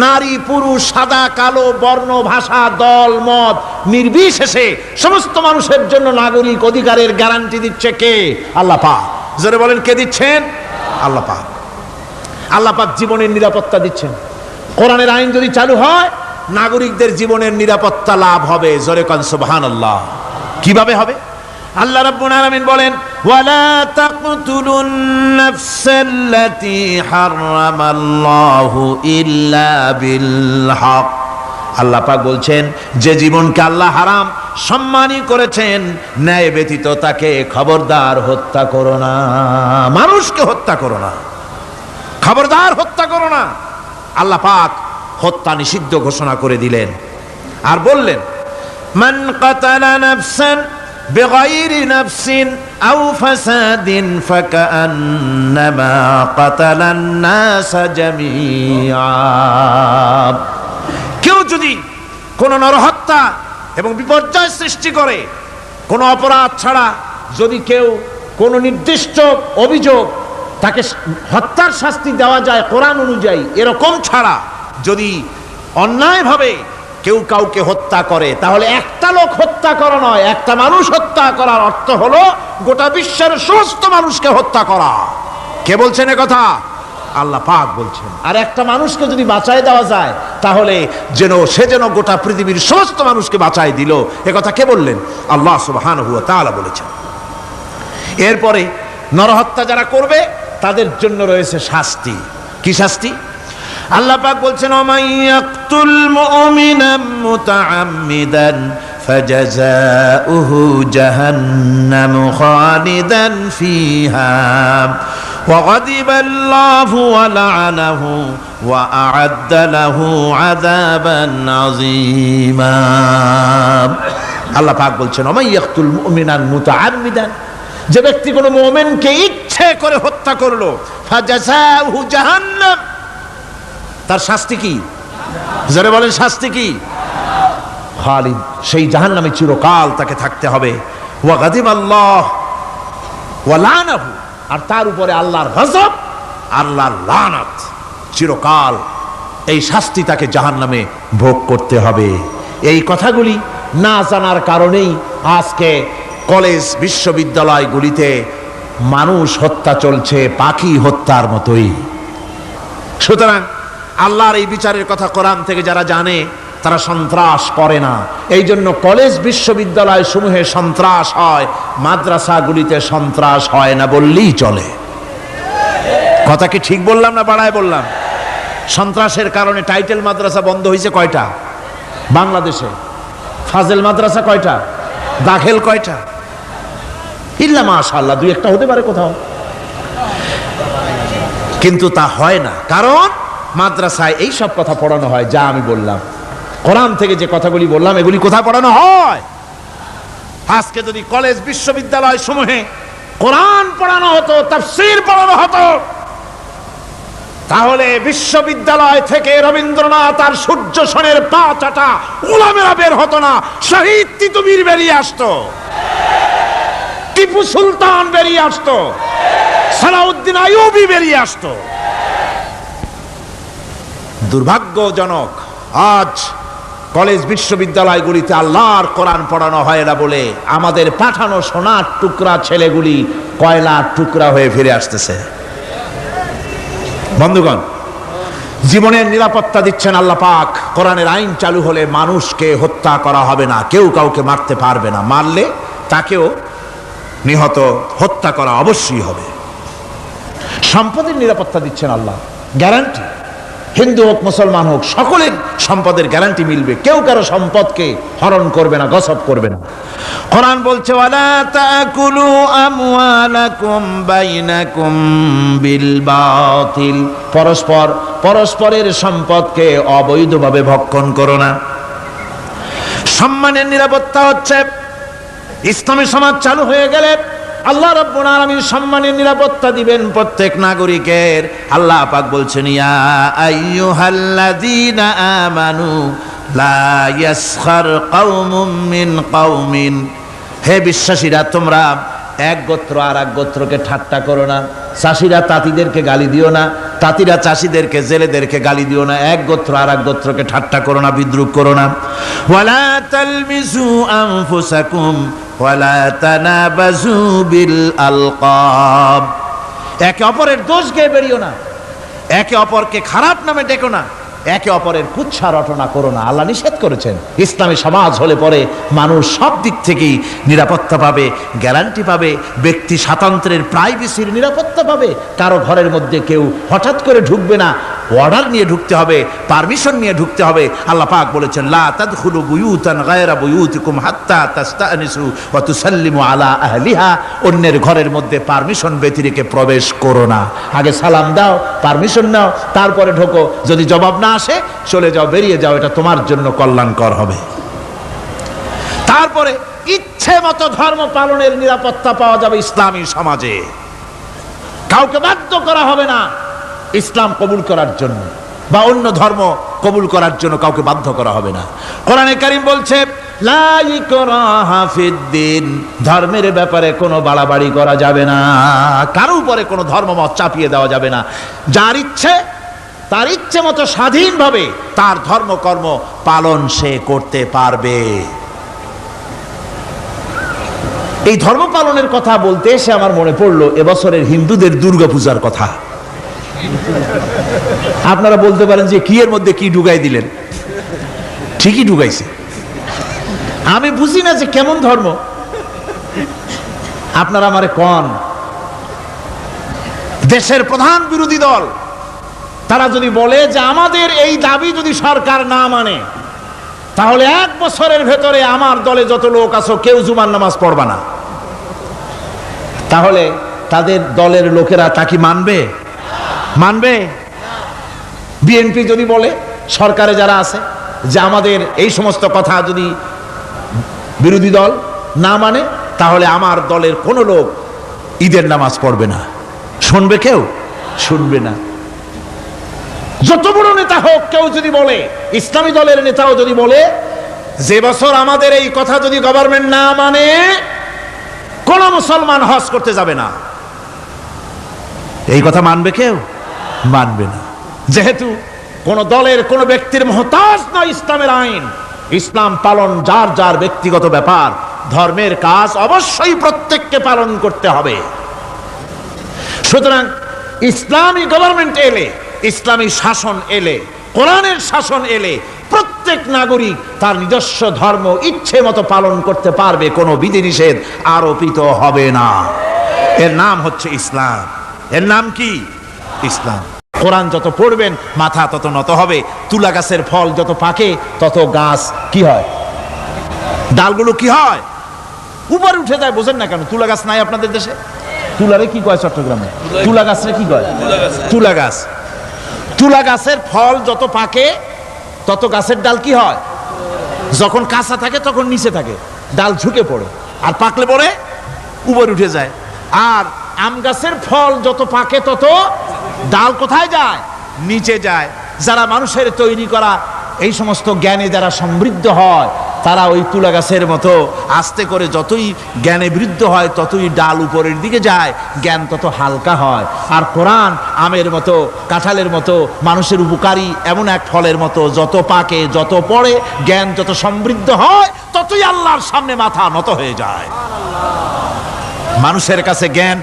নারী, পুরুষ, সাদা, কালো, বর্ণ, ভাষা, দল, মত নির্বিশেষে সমস্ত মানুষের জন্য নাগরিক অধিকারের গ্যারান্টি দিচ্ছে কে? আল্লাহ পাক। জোরে বলেন, কে দিচ্ছেন? আল্লাহ পাক। আল্লাহ পাক জীবনের নিরাপত্তা দিচ্ছেন। কোরআনের আইন যদি চালু হয়, নাগরিকদের জীবনের নিরাপত্তা লাভ হবে। জোরে কোন সুবহানাল্লাহ। কিভাবে হবে? আল্লাহ রাব্বুল আলামিন বলেন, ওয়ালা তাকতুলুন নাফসাল্লাতী হারামাল্লাহু ইল্লা বিল হক। আল্লাহ পাক বলছেন, যে জীবনকে আল্লাহ হারাম সম্মানই করেছেন, ন্যায় ব্যতীত তাকে খবরদার হত্যা করো না। মানুষকে হত্যা করো না, খবরদার হত্যা করো না। আল্লাহ পাক হত্যা নিষিদ্ধ ঘোষণা করে দিলেন, আর বললেন, মান কাতালা নাফসান বিগাইরি নাফসিন আও ফাসাদিন ফাকান্নামা কাতালান নাস জামিআ। কেউ যদি কোন নরহত্যা এবং বিপর্যয় সৃষ্টি করে, কোন অপরাধ ছাড়া যদি কেউ কোন নির্দিষ্ট অভিযোগ, তাকে হত্যার শাস্তি দেওয়া যায় কোরআন অনুযায়ী, এরকম ছাড়া যদি অন্যায়ভাবে কেউ কাউকে হত্যা করে, তাহলে একটা লোক হত্যা করা নয়, একটা মানুষ হত্যা করার অর্থ হলো গোটা বিশ্বের সমস্ত মানুষকে হত্যা করা। কে বলছেন এ কথা? আল্লাহ পাক বলছেন। আর একটা মানুষকে যদি বাঁচায় দেওয়া যায়, তাহলে সে যেন গোটা পৃথিবীর সমস্ত মানুষকে বাঁচায় দিল। এ কথা কে বললেন? আল্লাহ সুবহানাহু ওয়া তাআলা বলেছেন। এরপরে নরহত্যা যারা করবে তাদের জন্য রয়েছে শাস্তি। কি শাস্তি? আল্লাহ পাক বলছেন, ওমাইয়াকতুল মুমিনাম মুতাআম্মিদান ফাজাযাউহু জাহান্নামু খালিদান ফিহা ওয়া গাদিবাল্লাহু ওয়া লা'নাহু ওয়া আ'আদ্দা লাহু আযাবান আযীমা। আল্লাহ পাক বলছেন, ওমাইয়াকতুল মুমিনান মুতাআম্মিদান, যে ব্যক্তি কোনো মুমিনকে ইচ্ছে করে হত্যা করলো, ফাজাযাউহু জাহান্নাম, তার শাস্তি কি? যারা বলেন শাস্তি কি? খালিদ, সেই জাহান্নামে চিরকাল তাকে থাকতে হবে। ওয়া গাদিবাল্লাহ ওয়া লা'নাহু, আর তার উপরে আল্লাহর গজব, আল্লাহর লানত, চিরকাল এই শাস্তি তাকে জাহান্নামে ভোগ করতে হবে। এই কথাগুলি না জানার কারণেই আজকে কলেজ বিশ্ববিদ্যালয়গুলিতে মানুষ হত্যা চলছে, পাখি হত্যার মতোই। সুতরাং আল্লাহর এই বিচারের কথা কোরআন থেকে যারা জানে, তারা সন্ত্রাস করে না। এই জন্য কলেজ বিশ্ববিদ্যালয় সমূহে সন্ত্রাস হয়, মাদ্রাসাগুলিতে সন্ত্রাস হয় না বললেই চলে। কথা কি ঠিক বললাম না বাড়ায় বললাম? সন্ত্রাসের কারণে টাইটেল মাদ্রাসা বন্ধ হয়েছে কয়টা বাংলাদেশে? ফাজেল মাদ্রাসা কয়টা? দাখিল কয়টা? ইল্লা মাশাআল্লাহ দুই একটা হতে পারে কোথাও, কিন্তু তা হয় না। কারণ মাদ্রাসায় এই সব কথা পড়ানো হয় যা আমি বললাম। কোরআন থেকে যে কথাগুলি বললাম, এগুলি কোথায় পড়ানো হয়? আজকে যদি কলেজ বিশ্ববিদ্যালয় সমূহে কোরআন পড়ানো হতো, তাফসীর পড়ানো হতো, তাহলে বিশ্ববিদ্যালয় থেকে রবীন্দ্রনাথ আর সূর্য সেনের পা চাটা উলামেরা বের হতো না, শহীদ তিতুমীর বেরিয়ে আসতো, টিপু সুলতান বেরিয়ে আসতো, সালাউদ্দিন আইয়ুবী বেরিয়ে আসতো। দুর্ভাগ্যজনক, আজ কলেজ বিশ্ববিদ্যালয়গুলিতে আল্লাহর কোরআন পড়ানো হয় না বলে আমাদের পাঠানো সোনার টুকরা ছেলেগুলি কয়লার টুকরা হয়ে ফিরে আসতেছে। বন্ধুগণ, জীবনের নিরাপত্তা দিচ্ছেন আল্লাহ পাক। কোরআনের আইন চালু হলে মানুষকে হত্যা করা হবে না, কেউ কাউকে মারতে পারবে না, মারলে তাকেও নিহত হত্যা করা অবশ্যই হবে। সম্পদের নিরাপত্তা দিচ্ছেন আল্লাহ, গ্যারান্টি। হিন্দু হোক মুসলমান হোক সকলের সম্পদের গ্যারান্টি মিলবে, কেউ কারো সম্পদকে হরণ করবে না, গসব করবে না। কোরআন বলছে ওয়ালা তাকুলু আমওয়ালাকুম বাইনাকুম বিল বাতিল, পরস্পরের সম্পদকে অবৈধভাবে ভক্ষণ করো না। সম্মানের নিরাপত্তা হচ্ছে ইসলামী সমাজ চালু হয়ে গেলে আল্লাহ রাব্বুল আলামিন সম্মানের নিরাপত্তা দিবেন প্রত্যেক নাগরিকের। আল্লাহ পাক বলছেন ইয়া আইয়ুহাল্লাযীনা আমানু লা ইয়াসখার কওমুম মিন কওমিন, হে বিশ্বাসীরা তোমরা এক গোত্র আর এক গোত্রকে ঠাট্টা করো না। চাষিরা তাঁতিদেরকে গালি দিও না, তাঁতিরা চাষিদেরকে জেলেদেরকে গালি দিও না। এক গোত্র আর এক গোত্রকে ঠাট্টা করো না, বিদ্রুপ করো না। ওয়ালা তালমিজু আনফুসাকুম ওয়ালা তানাবাজু বিল আলকাব, একে অপরের দোষ গেয়ে বেরিও না, একে অপরকে খারাপ নামে ডেকো না, একে অপরের কুচ্ছা রটনা করো না। আল্লাহ নিষেধ করেছেন। ইসলামী সমাজ হলে পরে মানুষ সব দিক থেকেই নিরাপত্তা পাবে, গ্যারান্টি পাবে, ব্যক্তি স্বাতন্ত্র্যের প্রাইভেসির নিরাপত্তা পাবে। কারো ঘরের মধ্যে কেউ হঠাৎ করে ঢুকবে না, অর্ডার নিয়ে ঢুকতে হবে, পারমিশন নিয়ে ঢুকতে হবে। আল্লাহ পাক বলেছেন লা তাদখুলু বুয়ুতান গায়রা বুয়ুতিকুম হাত্তা তাস্তানিসু ওয়া তুসাল্লিমু আলা আহলিহা, অন্যের ঘরের মধ্যে পারমিশন ব্যতি রেখে প্রবেশ করো না। আগে সালাম দাও, পারমিশন নাও, তারপরে ঢোকো। যদি জবাব না আসে চলে যাও, বেরিয়ে যাও, এটা তোমার জন্য কল্যাণকর হবে। তারপরে ইচ্ছে মতো ধর্ম পালনের নিরাপত্তা পাওয়া যাবে ইসলামী সমাজে। কাউকে বাধ্য করা হবে না ইসলাম কবুল করার জন্য বা অন্য ধর্ম কবুল করার জন্য কাউকে বাধ্য করা হবে না। কোরআনে কারীম বলছে লা ইকরাহা ফিদ্দিন, ধর্মের ব্যাপারে কোনো বাড়াবাড়ি করা যাবে না, কারো উপরে কোনো ধর্মমত চাপিয়ে দেওয়া যাবে না। যার ইচ্ছে তার ইচ্ছে মতো স্বাধীনভাবে তার ধর্মকর্ম পালন সে করতে পারবে। এই ধর্ম পালনের কথা বলতে এসে আমার মনে পড়লো এবছরের হিন্দুদের দুর্গাপূজার কথা। আপনারা বলতে পারেন যে কি এর মধ্যে কি ঢুকাই দিলেন, ঠিকই ঢুকাইছে। আমি বুঝি না যে কেমন ধর্ম, আপনারা আমারে কন। দেশের প্রধান বিরোধী দল তারা যদি বলে যে আমাদের এই দাবি যদি সরকার না মানে তাহলে 1 বছরের ভেতরে আমার দলে যত লোক আছো কেউ জুমার নামাজ পড়বা না, তাহলে তাদের দলের লোকেরা তা কি মানবে? মানবে? বিএনপি যদি বলে, সরকারে যারা আছে, যে আমাদের এই সমস্ত কথা যদি বিরোধী দল না মানে তাহলে আমার দলের কোনো লোক ঈদের নামাজ পড়বে না, শুনবে কেউ? শুনবে না। যত বড় নেতা হোক কেউ যদি বলে, ইসলামী দলের নেতাও যদি বলে যে বছর আমাদের এই কথা যদি গভর্নমেন্ট না মানে কোন মুসলমান হজ করতে যাবে না, এই কথা মানবে কেউ? মানবে না। যেহেতু কোন দলের কোন ব্যক্তির মহতাজ নয় ইসলামের আইন, ইসলাম পালন যার যার ব্যক্তিগত ব্যাপার, ধর্মের কাজ অবশ্যই প্রত্যেককে পালন করতে হবে। সুতরাং ইসলামী গভর্নমেন্ট এলে, ইসলামী শাসন এলে, কোরআনের শাসন এলে প্রত্যেক নাগরিক তার নিজস্ব ধর্ম ইচ্ছে মতো পালন করতে পারবে, কোনো বিধিনিষেধ আরোপিত হবে না। এর নাম হচ্ছে ইসলাম। এর নাম কি? ইসলাম। কোরআন যত পড়বেন মাথা তত নত হবে। তুলা গাছের ফল যত পাকে তত গাছ কি হয়? ডালগুলো কি হয়? উপরে উঠে যায়। বোঝেন না কেন? তুলা গাছ নাই আপনাদের দেশে? তুলারে কি কয় চট্টগ্রামে? তুলা গাছরে কি কয়? তুলা গাছ। তুলা গাছের ফল যত পাকে তত গাছের ডাল কি হয়? যখন কাঁচা থাকে তখন নিচে থাকে, ডাল ঝুঁকে পড়ে, আর পাকলে পরে উপরে উঠে যায়। আর আম গাছের ফল যত পাকে তত ডাল কোথায় যায়? নিচে যায়। যারা মানুষের তৈরি করা এই সমস্ত জ্ঞানে যারা সমৃদ্ধ হয় তারা ওই তুলা গাছের মতো আস্তে করে যতই জ্ঞানে বৃদ্ধ হয় ততই ডাল উপরের দিকে যায়, জ্ঞান তত হালকা হয়। আর কোরআন আমের মতো, কাঁঠালের মতো, মানুষের উপকারী এমন এক ফলের মতো, যত পাকে যত পড়ে জ্ঞান যত সমৃদ্ধ হয় ততই আল্লাহর সামনে মাথা নত হয়ে যায়। মানুষের কাছে জ্ঞান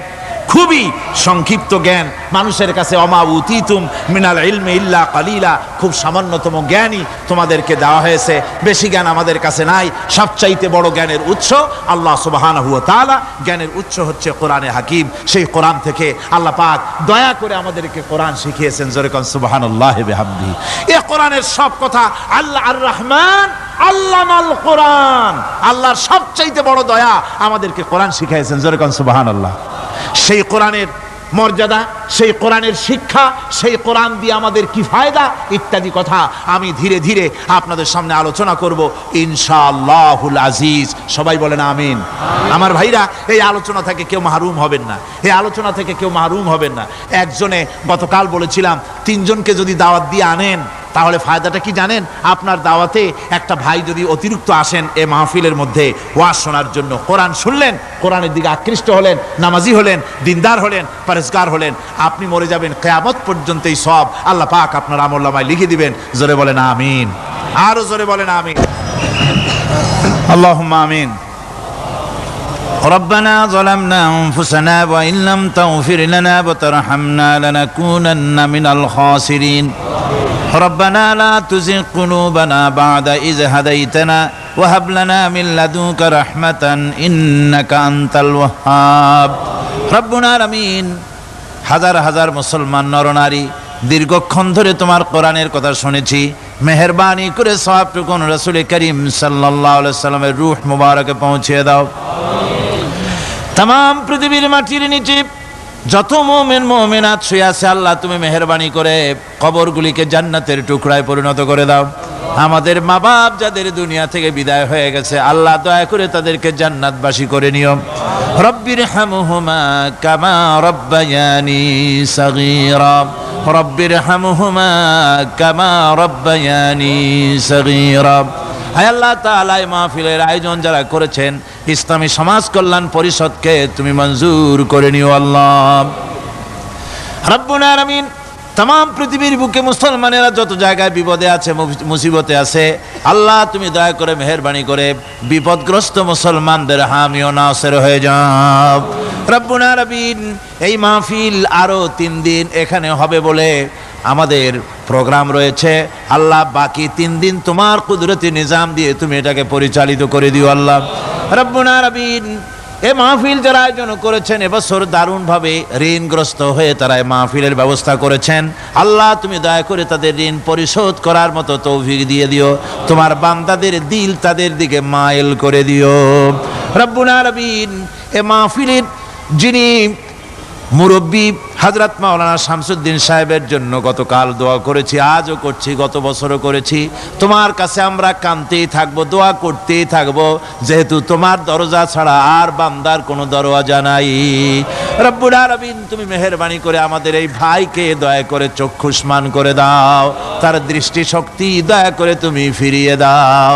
খুবই সংক্ষিপ্ত জ্ঞান মানুষের কাছে। অমা উতিতুম মিনাল ইলমি ইল্লা কালিলা, খুব সামান্যতম জ্ঞানই তোমাদেরকে দেওয়া হয়েছে, বেশি জ্ঞান আমাদের কাছে নাই। সবচাইতে বড় জ্ঞানের উৎস আল্লাহ সুবহানাহু ওয়া তাআলা, জ্ঞানের উৎস হচ্ছে কোরআনে হাকিম। সেই কোরআন থেকে আল্লাহ পাক দয়া করে আমাদেরকে কোরআন শিখিয়েছেন। জোরে কোন সুবহানাল্লাহি বিহামদিহি। এই কোরআনের সব কথা, আল্লাহ আর রহমান আল্লামাল কোরআন, আল্লাহর সবচাইতে বড় দয়া আমাদেরকে কোরআন শিখিয়েছেন। জোরে কোন সুবহানাল্লাহ। সেই কোরআনের মর্যাদা, সেই কোরআনের শিক্ষা, সেই কোরআন দিয়ে আমাদের কি ফায়দা ইত্যাদি কথা আমি ধীরে ধীরে আপনাদের সামনে আলোচনা করব ইনশাআল্লাহুল আজিজ। সবাই বলেন আমিন। আমার ভাইরা, এই আলোচনা থেকে কেউ মাহরুম হবেন না, এই আলোচনা থেকে কেউ মাহরুম হবেন না। একজনে গতকাল বলেছিলাম 3 জনকে যদি দাওয়াত দিয়ে আনেন তাহলে ফায়দাটা কি জানেন? আপনার দাওয়াতে একটা ভাই যদি অতিরিক্ত আসেন এ মাহফিলের মধ্যে ওয়াজ শোনার জন্য, কোরআন শুনলেন, কোরআনের দিকে আকৃষ্ট হলেন, নামাজি হলেন, দিনদার হলেন, পরেজগার হলেন, আপনি মরে যাবেন, কিয়ামত পর্যন্ত এই সব আল্লাহ পাক আপনার আমলনামায় লিখে দিবেন। জোরে বলেন আমিন, আরো জোরে বলেন আমিন। আল্লাহুম্মা আমিন। ربنا ظلمنا أنفسنا وإن لم تغفر لنا وترحمنا لنكونن من الخاسرين ربنا لا تزغ قلوبنا بعد إذ هديتنا وهب لنا من لدنك رحمة إنك أنت الوهاب ربنا العالمين। হাজার হাজার মুসলমান নরনারী দীর্ঘক্ষণ ধরে তোমার কোরআনের কথা শুনেছি, মেহেরবানি করে সওয়াবটুকু রাসূল করিম সাল্লাল্লাহু আলাইহি সাল্লামের রূহ মুবারকে পৌঁছে দাও। তাম পৃথিবীর মাটির নিচে যত মুমিন মুমিনাত শুয়ে আছে, আল্লাহ তুমি মেহেরবানি করে কবরগুলিকে জান্নাতের টুকরায় পরিণত করে দাও। আমাদের মা বাপ যাদের দুনিয়া থেকে বিদায় হয়ে গেছে, আল্লাহ দয়া করে তাদেরকে জান্নাতবাসী করে নিও। রব্বির হামহুমা কামা রব্বায়ানি সগীরা রব্বির হামহুমা কামা রব্বায়ানি সগীরা। হায় আল্লাহ তাআলা, এই মাহফিলের আয়োজন যারা করেছেন ইসলামী সমাজ কল্যাণ পরিষদকে তুমি মঞ্জুর করে নিও আল্লাহ রাব্বুল আলামিন। तमाम পৃথিবীর বুকে মুসলমানেরা যত জায়গায় বিপদে আছে, মুসিবতে আছে, আল্লাহ তুমি দয়া করে মেহেরবানি করে বিপদগ্রস্ত মুসলমানদের হামি ও নাসির হয়ে যাও রব্বুল আলামিন। এই মাহফিল আরো 3 দিন এখানে হবে বলে আমাদের প্রোগ্রাম রয়েছে। আল্লাহ বাকি 3 দিন তোমার কুদরতি নিজাম দিয়ে তুমি এটাকে পরিচালিত করে দিও আল্লাহ রব্বুল আলামিন। এই মাহফিল যারা আয়োজন করেছেন এবছর দারুণভাবে ঋণগ্রস্ত হয়ে তারা এই মাহফিলের ব্যবস্থা করেছেন, আল্লাহ তুমি দয়া করে তাদের ঋণ পরিশোধ করার মতো তৌফিক দিয়ে দিও। তোমার বান্দাদের দিল তাদের দিকে মাইল করে দিও রব্বুল আলামিন। এই মাহফিলের যিনি মুরব্বী হযরত মাওলানা শামসুদ্দিন সাহেবের জন্য গতকাল দোয়া করেছি, আজও করছি, গত বছরও করেছি। তোমার কাছে আমরা কাঁদতেই থাকবো, দোয়া করতেই থাকবো, যেহেতু তোমার দরজা ছাড়া আর বান্দার কোনো দরওয়াজা নাই রব্বুল আলামিন। তুমি মেহেরবানি করে আমাদের এই ভাইকে দয়া করে চক্ষুষ্মান করে দাও, তার দৃষ্টিশক্তি দয়া করে তুমি ফিরিয়ে দাও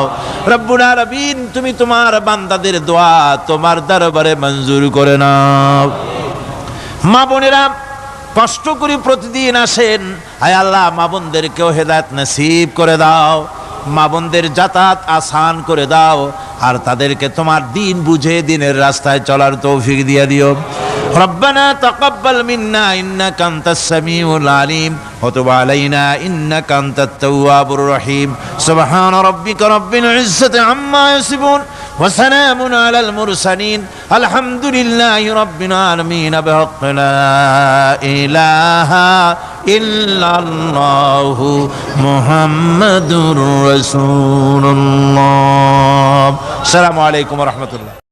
রব্বুল আলামিন। তুমি তোমার বান্দাদের দোয়া তোমার দরবারে মঞ্জুর করে নাও। মা বোনেরা কষ্ট করে প্রতিদিন আসেন, হায় আল্লাহ মা বোনদেরকেও হেদায়েত নসিব করে দাও, মা বোনদের যাতায়াত আসান করে দাও, আর তাদেরকে তোমার দিন বুঝে দিনের রাস্তায় চলার তৌফিক দিয়ে দিও। রব্বানা তাকাব্বাল মিন্না ইন্নাকা আনতাস সামিউল আলিম ওয়া তুব আলাইনা ইন্নাকা আনতাত তাওয়াবুর রহিম। সুবহানা রাব্বিকা রাব্বিল ইজ্জাতি আম্মা ইয়াসিফুন ওয়া সালামুন আলাল মুরসালিন আলহামদুলিল্লাহি রাব্বিল আলামিন। বিহাক্কি লা ইলাহা ইল্লাল্লাহু মুহাম্মাদুর রাসূলুল্লাহ। আসসালামু আলাইকুম ওয়া রাহমাতুল্লাহ।